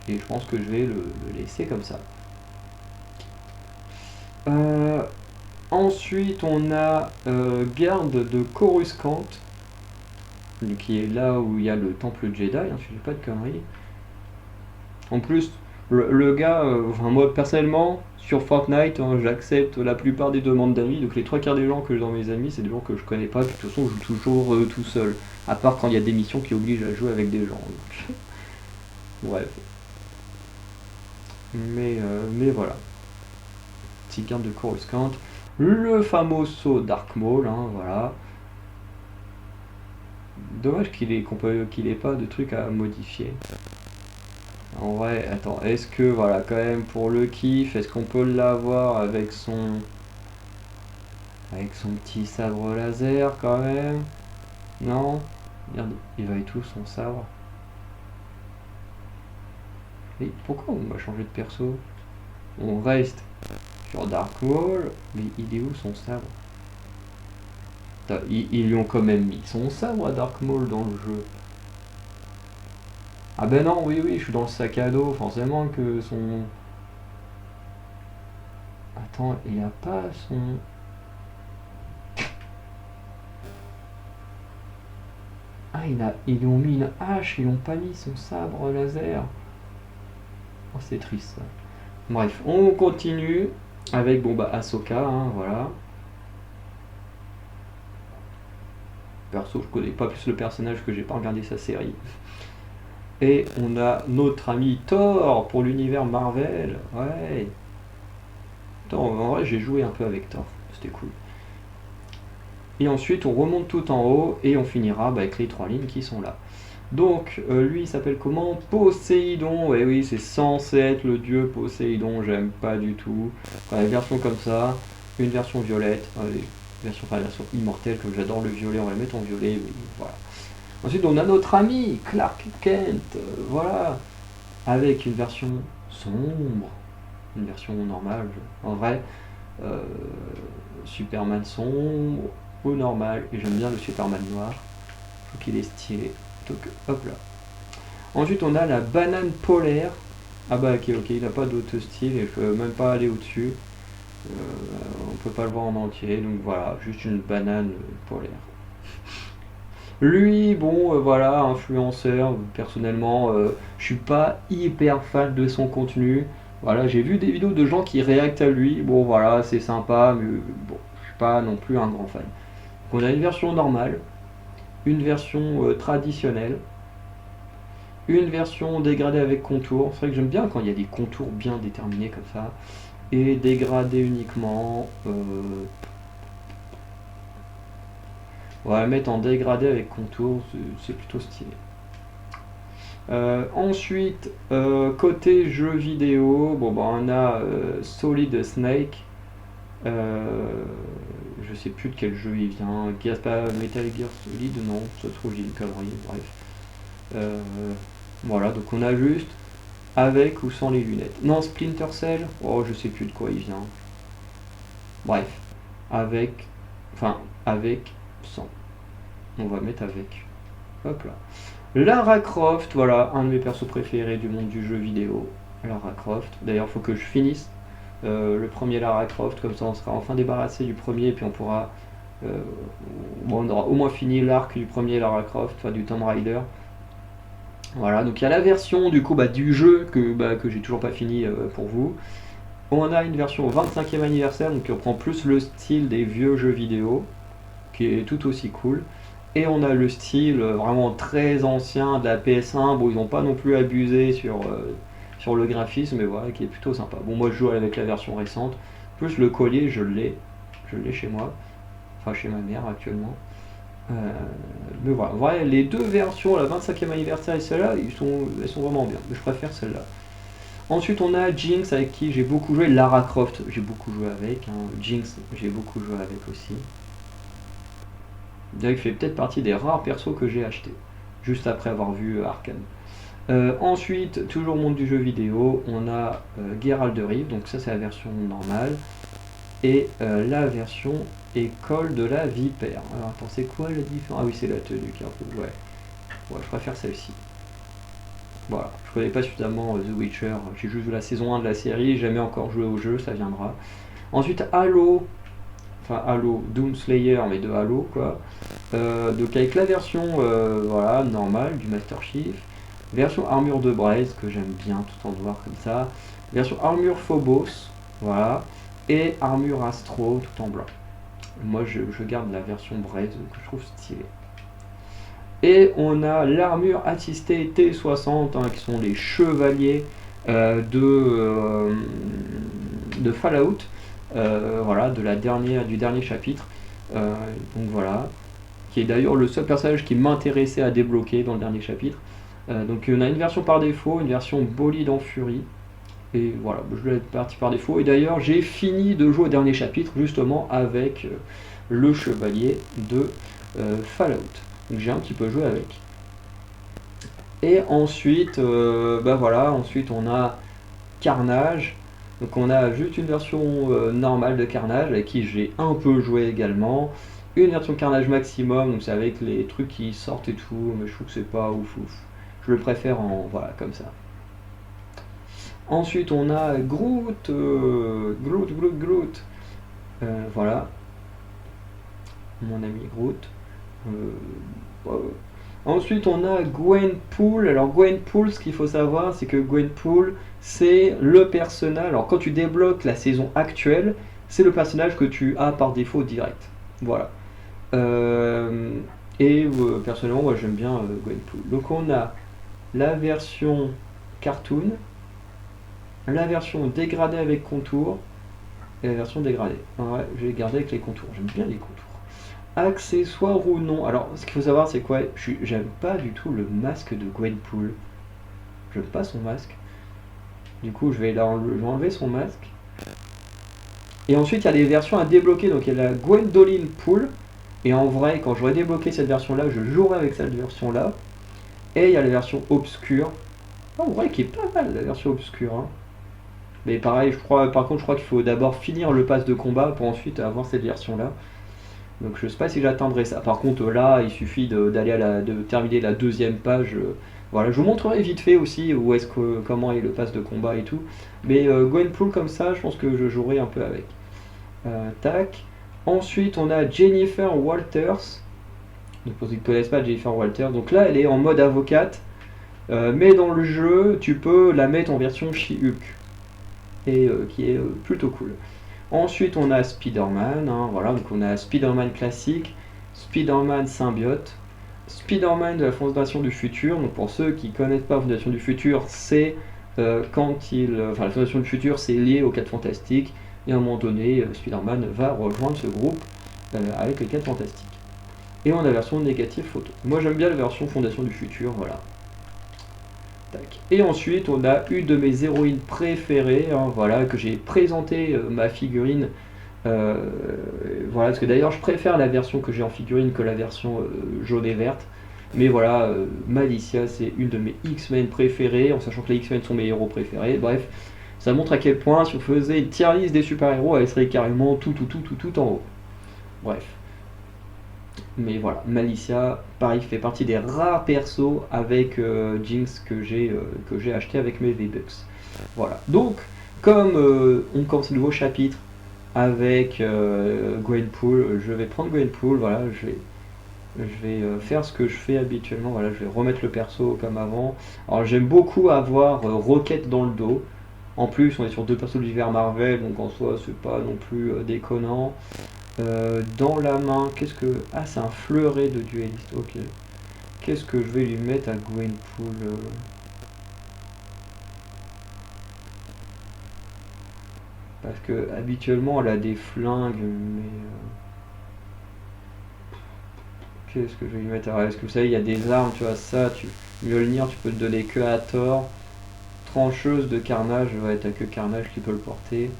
Et je pense que je vais le laisser comme ça. Ensuite, on a garde de Coruscant, qui est là où il y a le temple Jedi, hein, si je dis pas de conneries. En plus, le gars, enfin moi personnellement, sur Fortnite, hein, j'accepte la plupart des demandes d'amis, donc les trois quarts des gens que j'ai dans mes amis, c'est des gens que je connais pas, de toute façon je joue toujours tout seul, à part quand il y a des missions qui obligent à jouer avec des gens. Donc. Bref. Mais voilà. Petit garde de Coruscant. Le famoso Dark Maul, hein, voilà. Dommage qu'il ait pas de trucs à modifier. En vrai, attends, est-ce que, voilà, quand même, pour le kiff, est-ce qu'on peut l'avoir avec son petit sabre laser, quand même? Non? Merde, il va être où son sabre? Mais pourquoi on va changer de perso? On reste sur Dark Maul, mais il est où son sabre? Ils lui ont quand même mis son sabre à Dark Maul dans le jeu. Ah ben non, oui, oui, je suis dans le sac à dos, forcément que son... Attends, il a pas son... Ah, ils lui ont mis une hache, ils lui ont pas mis son sabre laser. Oh, c'est triste ça. Bref, on continue avec, bon bah, Ahsoka, hein, voilà. Perso, je connais pas plus le personnage que j'ai pas regardé sa série. Et on a notre ami Thor pour l'univers Marvel. Ouais. Thor, en vrai, j'ai joué un peu avec Thor. C'était cool. Et ensuite, on remonte tout en haut et on finira avec les 3 lignes qui sont là. Donc, lui, il s'appelle comment? Poséidon. Et oui, c'est censé être le dieu Poséidon. J'aime pas du tout. Enfin, une version comme ça, une version violette, la version immortelle, comme j'adore le violet, on va le mettre en violet. Oui, voilà. Ensuite, on a notre ami Clark Kent. Voilà. Avec une version sombre, une version normale. En vrai, euh, Superman sombre ou normal. Et j'aime bien le Superman noir. Je trouve qu'il est stylé. Donc, hop là. Ensuite, on a la banane polaire. Ah bah ok, ok, il n'a pas d'autre style et je peux même pas aller au-dessus. On peut pas le voir en entier, donc voilà, juste une banane polaire. Lui, bon, voilà, influenceur, personnellement, je suis pas hyper fan de son contenu. Voilà, j'ai vu des vidéos de gens qui réactent à lui. Bon, voilà, c'est sympa, mais bon, je suis pas non plus un grand fan. Donc, on a une version normale, une version traditionnelle, une version dégradée avec contour. C'est vrai que j'aime bien quand il y a des contours bien déterminés comme ça. Et dégradé uniquement. On va la mettre en dégradé avec contour, c'est plutôt stylé. Ensuite, côté jeux vidéo, bon, bah, on a Solid Snake. Je sais plus de quel jeu il vient. Metal Gear Solid, non, ça se trouve j'ai une connerie, bref. Euh, voilà, donc on a juste avec ou sans les lunettes. Non, Splinter Cell, oh, je sais plus de quoi il vient. Bref, avec, enfin, avec, sans. On va mettre avec. Hop là. Lara Croft, voilà, un de mes persos préférés du monde du jeu vidéo. Lara Croft. D'ailleurs, il faut que je finisse le premier Lara Croft, comme ça on sera enfin débarrassé du premier, et puis on pourra. Bon, on aura au moins fini l'arc du premier Lara Croft, enfin du Tomb Raider. Voilà, donc il y a la version du coup du jeu que j'ai toujours pas fini pour vous. On a une version au 25e anniversaire, donc qui reprend plus le style des vieux jeux vidéo, qui est tout aussi cool. Et on a le style vraiment très ancien de la PS1. Bon, ils n'ont pas non plus abusé sur le graphisme, mais voilà, qui est plutôt sympa. Bon, moi je joue avec la version récente. Plus le collier, je l'ai chez moi, enfin chez ma mère actuellement. Mais voilà, les deux versions, la 25e anniversaire et celle-là, elles sont vraiment bien. Mais je préfère celle-là. Ensuite, on a Jinx avec qui j'ai beaucoup joué. Lara Croft, j'ai beaucoup joué avec. Hein. Jinx, j'ai beaucoup joué avec aussi. Il fait peut-être partie des rares persos que j'ai acheté, juste après avoir vu Arcane. Ensuite, toujours monde du jeu vidéo, on a Geralt de Rive, donc ça c'est la version normale, et la version école de la vipère. Alors attends, c'est quoi la différence? Ah oui, c'est la tenue qui est un peu... Ouais, je préfère celle-ci. Voilà, je connais pas suffisamment The Witcher, j'ai juste vu la saison 1 de la série, jamais encore joué au jeu, ça viendra. Ensuite, Halo, enfin Halo, Doomslayer, mais de Halo quoi. Donc avec la version voilà, normale du Master Chief, version armure de Braise que j'aime bien tout en noir comme ça, version armure Phobos, voilà, et armure Astro tout en blanc. Moi je garde la version Braise que je trouve stylée. Et on a l'armure attistée T60 hein, qui sont les chevaliers de Fallout, voilà, du dernier chapitre. Donc voilà, qui est d'ailleurs le seul personnage qui m'intéressait à débloquer dans le dernier chapitre. Donc on a une version par défaut, une version bolide en furie. Et voilà, je vais être parti par défaut. Et d'ailleurs, j'ai fini de jouer au dernier chapitre justement avec le chevalier de Fallout. Donc j'ai un petit peu joué avec. Et ensuite, voilà, ensuite on a Carnage. Donc on a juste une version normale de Carnage avec qui j'ai un peu joué également. Une version Carnage Maximum, donc c'est avec les trucs qui sortent et tout, mais je trouve que c'est pas ouf ouf. Je le préfère en voilà comme ça. Ensuite on a Groot, Groot. Voilà, mon ami Groot. Ouais. Ensuite, on a Gwenpool. Alors, Gwenpool, ce qu'il faut savoir, c'est que Gwenpool, c'est le personnage. Alors, quand tu débloques la saison actuelle, c'est le personnage que tu as par défaut direct. Voilà. Euh, Personnellement, moi j'aime bien Gwenpool. Donc, on a la version cartoon, la version dégradée avec contour et la version dégradée. Ouais, je vais garder avec les contours. J'aime bien les contours. Accessoire ou non. Alors, ce qu'il faut savoir, c'est quoi? J'aime pas du tout le masque de Gwenpool. J'aime pas son masque. Du coup, je vais enlever son masque. Et ensuite, il y a les versions à débloquer. Donc, il y a la Gwendoline Pool. Et en vrai, quand j'aurai débloqué cette version-là, je jouerai avec cette version-là. Et il y a la version obscure. En vrai, qui est pas mal, la version obscure. Hein. Mais pareil, par contre, je crois qu'il faut d'abord finir le pass de combat pour ensuite avoir cette version-là. Donc je sais pas si j'atteindrai ça. Par contre là, il suffit de terminer la deuxième page. Voilà, je vous montrerai vite fait aussi comment est le pass de combat et tout. Mais Gwenpool comme ça, je pense que je jouerai un peu avec. Tac. Ensuite, on a Jennifer Walters. Donc pour ceux qui ne connaissent pas Jennifer Walters, donc là elle est en mode avocate. Mais dans le jeu, tu peux la mettre en version She-Hulk. Et qui est plutôt cool. Ensuite, on a Spider-Man, hein, voilà, donc on a Spider-Man classique, Spider-Man symbiote, Spider-Man de la Fondation du Futur. Donc pour ceux qui ne connaissent pas la Fondation du Futur, c'est la Fondation du Futur, c'est lié aux 4 Fantastiques. Et à un moment donné, Spider-Man va rejoindre ce groupe avec les 4 Fantastiques. Et on a la version négative photo. Moi j'aime bien la version Fondation du Futur, voilà. Tac. Et ensuite, on a une de mes héroïnes préférées, hein, voilà, que j'ai présenté ma figurine. euh, voilà, parce que d'ailleurs, je préfère la version que j'ai en figurine que la version jaune et verte. Mais voilà, Malicia, c'est une de mes X-Men préférées, en sachant que les X-Men sont mes héros préférés. Bref, ça montre à quel point, si on faisait une tier list des super-héros, elle serait carrément tout en haut. Bref. Mais voilà, Malicia, pareil, fait partie des rares persos avec Jinx que j'ai acheté avec mes V-Bucks. Voilà. Donc, comme on commence un nouveau chapitre avec Gwenpool, je vais prendre Gwenpool, voilà, je vais faire ce que je fais habituellement, voilà, je vais remettre le perso comme avant. Alors j'aime beaucoup avoir Rocket dans le dos. En plus, on est sur 2 persos de l'univers Marvel, donc en soi, c'est pas non plus déconnant. Dans la main, qu'est-ce que... Ah, c'est un fleuret de dueliste, ok. Qu'est-ce que je vais lui mettre à Gwenpool Parce que habituellement elle a des flingues, mais... Qu'est-ce que je vais lui mettre à... Est-ce que vous savez, il y a des armes, tu vois, ça, Mjolnir, tu peux te donner que à Thor. Trancheuse de Carnage, ouais, t'as que Carnage qui peut le porter.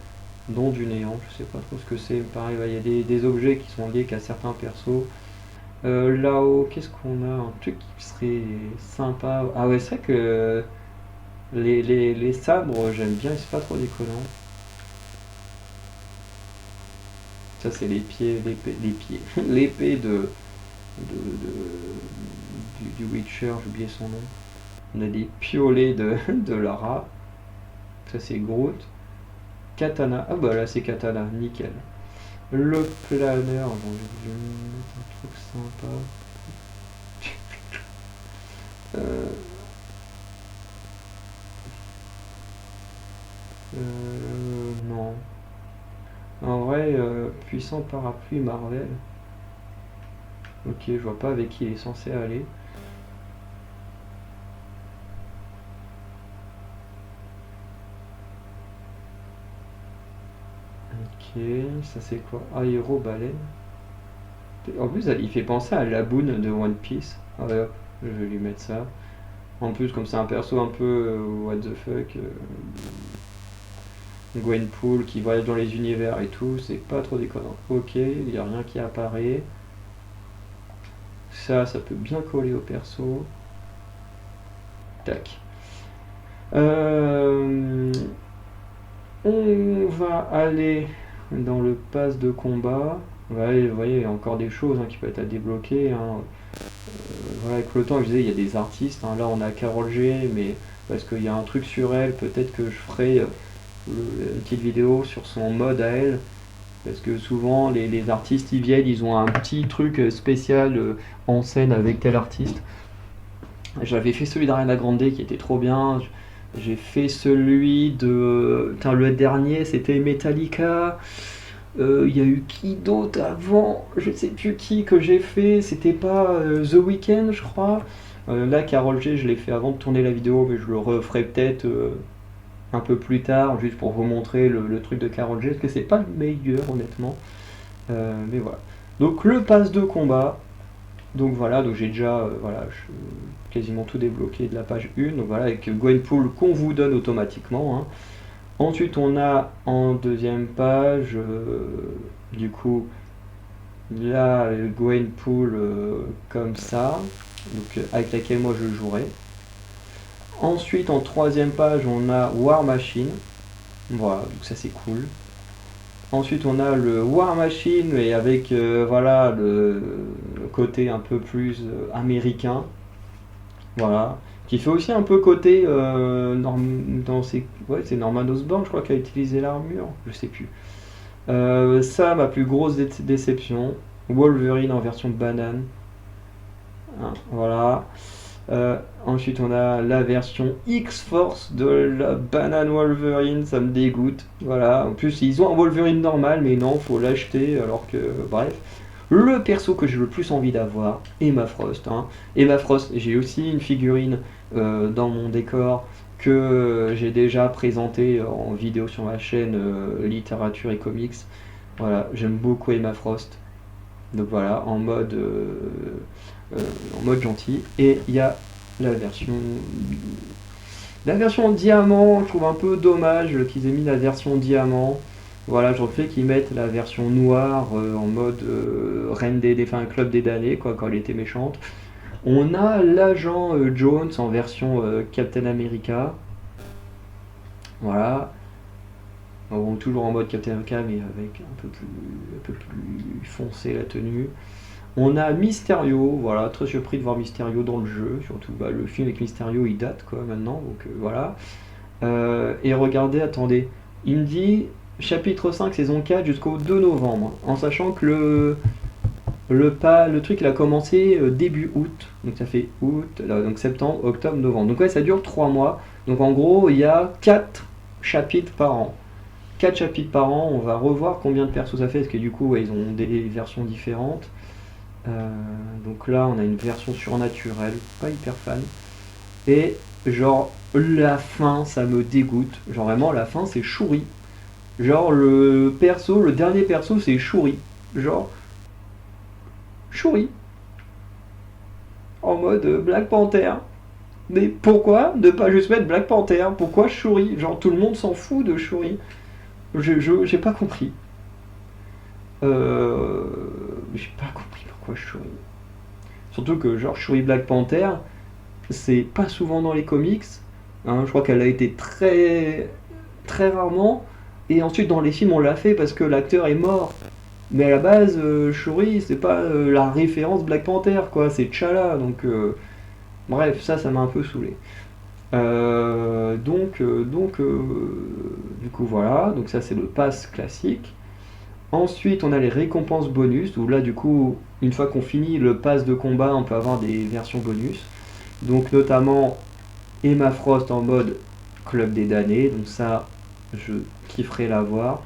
Don du néant, je sais pas trop ce que c'est. Pareil, il y a des objets qui sont liés qu'à certains persos. Là-haut, qu'est-ce qu'on a? Un truc qui serait sympa. Ah ouais, c'est vrai que les sabres, j'aime bien, c'est pas trop déconnant. Ça, c'est les pieds, l'épée du Witcher, j'ai oublié son nom. On a des piolets de Lara. Ça, c'est Groot. Katana. Ah bah là, c'est Katana, nickel. Le planeur, bon, je vais mettre un truc sympa. Euh, non. En vrai, puissant parapluie Marvel. Ok, je vois pas avec qui il est censé aller. Ok, ça c'est quoi? Aéro-baleine. En plus, il fait penser à Laboon de One Piece. Ah ouais, je vais lui mettre ça. En plus, comme c'est un perso un peu what the fuck, Gwenpool qui voyage dans les univers et tout, c'est pas trop déconnant. Ok, il n'y a rien qui apparaît. Ça peut bien coller au perso. Tac. Euh, on va aller dans le pass de combat. Ouais, vous voyez, il y a encore des choses qui peuvent être à débloquer. Voilà, avec le temps, je disais, il y a des artistes. Là, on a Carol G, mais parce qu'il y a un truc sur elle, peut-être que je ferai une petite vidéo sur son mode à elle. Parce que souvent, les artistes, ils viennent, ils ont un petit truc spécial en scène avec tel artiste. J'avais fait celui d'Ariana Grande qui était trop bien. J'ai fait celui de. Putain, le dernier, c'était Metallica. Il y a eu qui d'autre avant? Je sais plus qui que j'ai fait. C'était pas The Weeknd, je crois. Là, Carol G, je l'ai fait avant de tourner la vidéo, mais je le referai peut-être un peu plus tard, juste pour vous montrer le truc de Carol G, parce que c'est pas le meilleur, honnêtement. Mais voilà. Donc, le pass de combat. Donc voilà, donc j'ai déjà voilà, quasiment tout débloqué de la page 1. Donc voilà, avec Gwenpool qu'on vous donne automatiquement. Ensuite, on a en deuxième page, du coup, là, Gwenpool comme ça, donc, avec laquelle moi je jouerai. Ensuite, en troisième page, on a War Machine. Voilà, donc ça c'est cool. Ensuite, on a le War Machine et avec voilà le côté un peu plus américain. Voilà. Qui fait aussi un peu côté dans ses. Ouais, c'est Norman Osborn, je crois, qui a utilisé l'armure. Je sais plus. Ça, ma plus grosse déception. Wolverine en version banane. Voilà. Ensuite, on a la version X-Force de la banane Wolverine, ça me dégoûte. Voilà. En plus, ils ont un Wolverine normal, mais non, faut l'acheter. Alors que, bref. Le perso que j'ai le plus envie d'avoir, Emma Frost. Emma Frost, j'ai aussi une figurine dans mon décor que j'ai déjà présenté en vidéo sur ma chaîne littérature et comics. Voilà, j'aime beaucoup Emma Frost. Donc voilà, en mode gentil. Et il y a la version diamant. Je trouve un peu dommage qu'ils aient mis la version diamant. Voilà, je refais qu'ils mettent la version noire en mode reine enfin club des damnés, quoi, quand elle était méchante. On a l'agent Jones en version Captain America. Voilà. Bon, toujours en mode Captain America, mais avec un peu plus foncé la tenue. On a Mysterio, voilà, très surpris de voir Mysterio dans le jeu, surtout le film avec Mysterio il date quoi maintenant, donc voilà. Et regardez, attendez, il me dit chapitre 5 saison 4 jusqu'au 2 novembre, en sachant que le truc il a commencé début août, donc ça fait août, donc septembre, octobre, novembre. Donc ouais, ça dure 3 mois. Donc en gros, il y a 4 chapitres par an. 4 chapitres par an, on va revoir combien de persos ça fait, parce que du coup, ouais, ils ont des versions différentes. Donc là, on a une version surnaturelle, pas hyper fan. Et genre, la fin, ça me dégoûte. Genre vraiment, la fin, c'est Shuri. Genre, le dernier perso, c'est Shuri. Genre, Shuri. En mode Black Panther. Mais pourquoi ne pas juste mettre Black Panther? Pourquoi Shuri? Genre, tout le monde s'en fout de Shuri. J'ai pas compris. J'ai pas compris pourquoi Shuri. Surtout que, genre, Shuri Black Panther, c'est pas souvent dans les comics. Je crois qu'elle a été très, très rarement. Et ensuite, dans les films, on l'a fait parce que l'acteur est mort. Mais à la base, Shuri, c'est pas la référence Black Panther, quoi. C'est T'Challa. Donc, bref, ça m'a un peu saoulé. Du coup, voilà. Donc, ça, c'est le pass classique. Ensuite, on a les récompenses bonus, où là, du coup, une fois qu'on finit le pass de combat, on peut avoir des versions bonus. Donc, notamment Emma Frost en mode Club des damnés, donc ça, je kifferais l'avoir.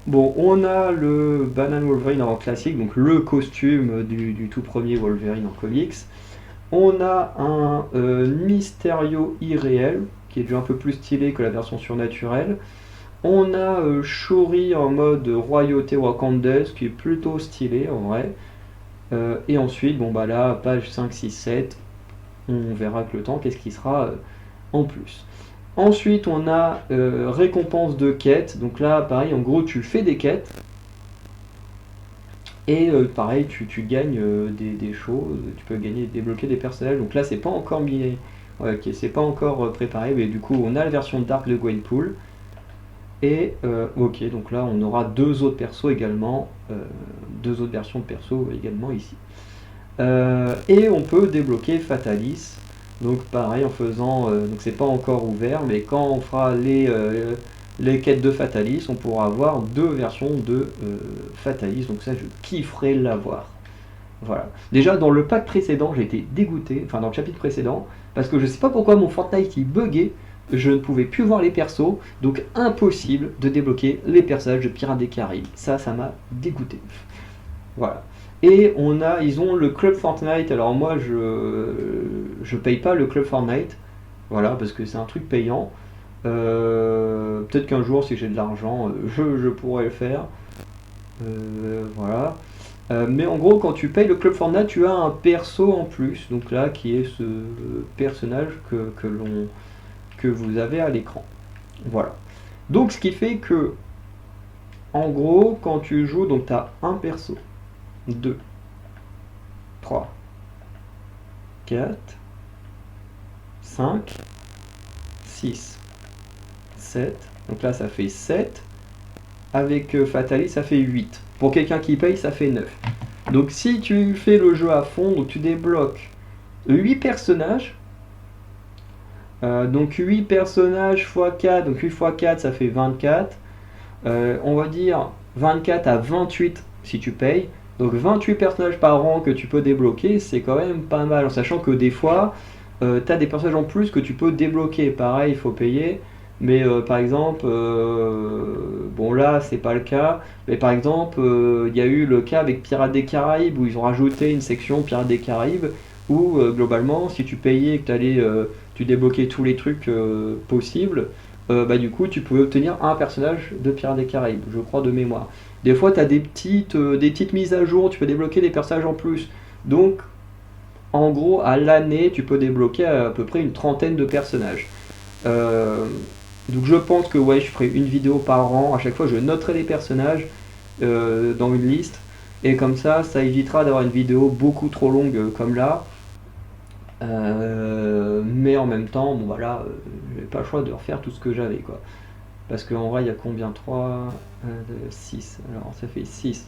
Bon, on a le Banana Wolverine en classique, donc le costume du tout premier Wolverine en comics. On a un Mysterio irréel, qui est déjà un peu plus stylé que la version surnaturelle. On a Shuri en mode royauté wakandaise, qui est plutôt stylé en vrai. Et ensuite, bon bah là, page 5, 6, 7, on verra avec le temps qu'est-ce qui sera en plus. Ensuite, on a récompense de quête. Donc là, pareil, en gros, tu fais des quêtes. Et pareil, tu gagnes des choses. Tu peux gagner, débloquer des personnages. Donc là, c'est pas encore mis. Ouais, ok, c'est pas encore préparé. Mais du coup, on a la version Dark de Gwenpool. Et ok, donc là, on aura deux autres persos également. Deux autres versions de persos également ici. Et on peut débloquer Fatalis. Donc pareil en faisant, donc c'est pas encore ouvert, mais quand on fera les quêtes de Fatalis, on pourra avoir deux versions de Fatalis. Donc ça, je kifferais l'avoir. Voilà. Déjà dans le pack précédent, j'ai été dégoûté, enfin dans le chapitre précédent, parce que je sais pas pourquoi mon Fortnite il buguait. Je ne pouvais plus voir les persos, donc impossible de débloquer les personnages de Pirates des Caraïbes. Ça m'a dégoûté. Voilà. Et ils ont le club Fortnite. Alors moi, je paye pas le club Fortnite, voilà, parce que c'est un truc payant. Peut-être qu'un jour, si j'ai de l'argent, je pourrais le faire. Voilà. Mais en gros, quand tu payes le club Fortnite, tu as un perso en plus. Donc là, qui est ce personnage que vous avez à l'écran. Voilà. Donc ce qui fait que, en gros, quand tu joues, donc tu as un perso. 2, 3, 4, 5, 6, 7. Donc là, ça fait 7. Avec Fatalis, ça fait 8. Pour quelqu'un qui paye, ça fait 9. Donc si tu fais le jeu à fond, donc tu débloques 8 personnages. Donc 8 personnages x 4, donc 8 x 4, ça fait 24. On va dire 24 à 28 si tu payes. Donc 28 personnages par an que tu peux débloquer, c'est quand même pas mal, en sachant que des fois, tu as des personnages en plus que tu peux débloquer. Pareil, il faut payer. Mais par exemple, bon là, c'est pas le cas. Mais par exemple, il y a eu le cas avec Pirates des Caraïbes, où ils ont rajouté une section Pirates des Caraïbes, où globalement, si tu payais et que tu débloquais tous les trucs possibles, bah, du coup, tu pouvais obtenir un personnage de Pirates des Caraïbes, je crois de mémoire. Des fois, tu as des petites mises à jour, tu peux débloquer des personnages en plus. Donc, en gros, à l'année, tu peux débloquer à peu près une trentaine de personnages. Euh, donc, je pense que ouais, je ferai une vidéo par an. À chaque fois, je noterai les personnages dans une liste. Et comme ça évitera d'avoir une vidéo beaucoup trop longue comme là. Mais en même temps, bon voilà, j'avais pas le choix de refaire tout ce que j'avais quoi. Parce qu'en vrai, il y a combien? 3, 6. Alors, ça fait 6,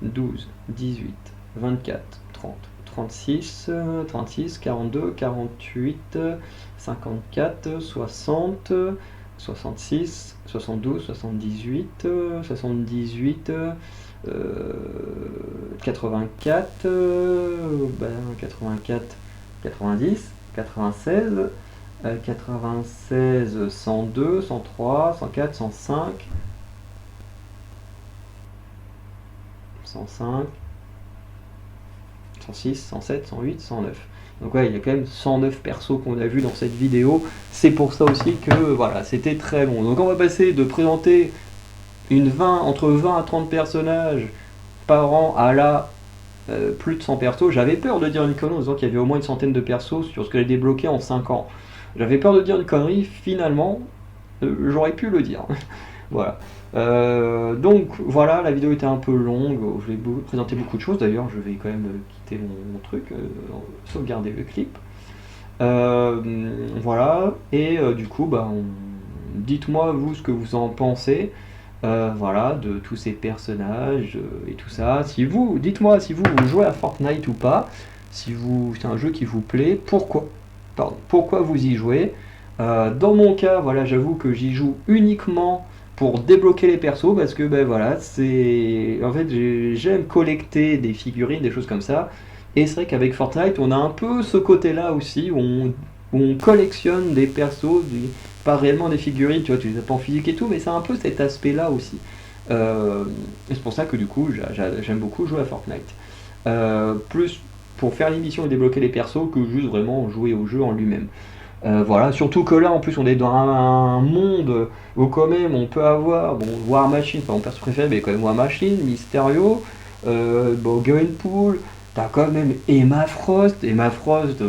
12, 18, 24, 30, 36, 36, 42, 48, 54, 60, 66, 72, 78, 78, 84, 84, 90, 96, 96, 102, 103, 104, 105, 105, 106, 107, 108, 109. Donc ouais, il y a quand même 109 persos qu'on a vu dans cette vidéo. C'est pour ça aussi que voilà, c'était très bon. Donc on va passer de présenter entre 20 à 30 personnages par an à là plus de 100 persos. J'avais peur de dire une connerie en disant qu'il y avait au moins une centaine de persos sur ce que j'ai débloqué en 5 ans. J'avais peur de dire une connerie, finalement, j'aurais pu le dire. Voilà. Donc voilà, la vidéo était un peu longue, je vais présenter beaucoup de choses, d'ailleurs je vais quand même quitter mon truc, sauvegarder le clip. Voilà, et du coup, bah, dites-moi vous ce que vous en pensez. Voilà, de tous ces personnages et tout ça. Dites-moi si vous jouez à Fortnite ou pas, si c'est un jeu qui vous plaît, pourquoi vous y jouez. Dans mon cas, voilà, j'avoue que j'y joue uniquement pour débloquer les persos parce que ben voilà, en fait j'aime collecter des figurines, des choses comme ça. Et c'est vrai qu'avec Fortnite, on a un peu ce côté-là aussi où on collectionne des persos, pas réellement des figurines, tu vois, tu les as pas en physique et tout, mais c'est un peu cet aspect-là aussi. Et c'est pour ça que du coup, j'aime beaucoup jouer à Fortnite. Plus pour faire l'émission et débloquer les persos que juste vraiment jouer au jeu en lui-même. Voilà, surtout que là, en plus, on est dans un monde où quand même on peut avoir, bon, War Machine, pas mon perso préféré, mais quand même War Machine, Mysterio, bon, Gwenpool, t'as quand même Emma Frost,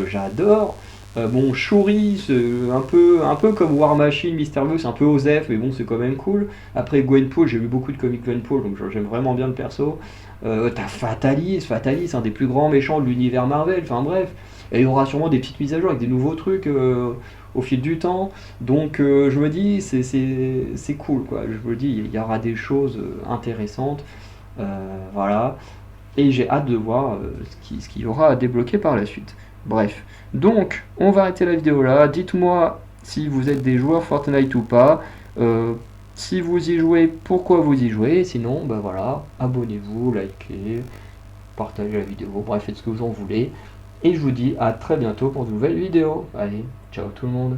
j'adore. Bon, Shuri, c'est un peu comme War Machine, Mysterio, c'est un peu osef, mais bon, c'est quand même cool. Après Gwenpool, j'ai lu beaucoup de comics Gwenpool, donc j'aime vraiment bien le perso. T'as Fatalis, un des plus grands méchants de l'univers Marvel, enfin bref. Et il y aura sûrement des petites mises à jour avec des nouveaux trucs au fil du temps. Donc je me dis, c'est cool, quoi. Je me dis, il y aura des choses intéressantes. Voilà. Et j'ai hâte de voir ce qu'il y aura à débloquer par la suite. Bref. Donc, on va arrêter la vidéo là. Dites-moi si vous êtes des joueurs Fortnite ou pas. Euh, si vous y jouez, pourquoi vous y jouez. Sinon, ben voilà, abonnez-vous, likez, partagez la vidéo, bref, faites ce que vous en voulez. Et je vous dis à très bientôt pour de nouvelles vidéos. Allez, ciao tout le monde.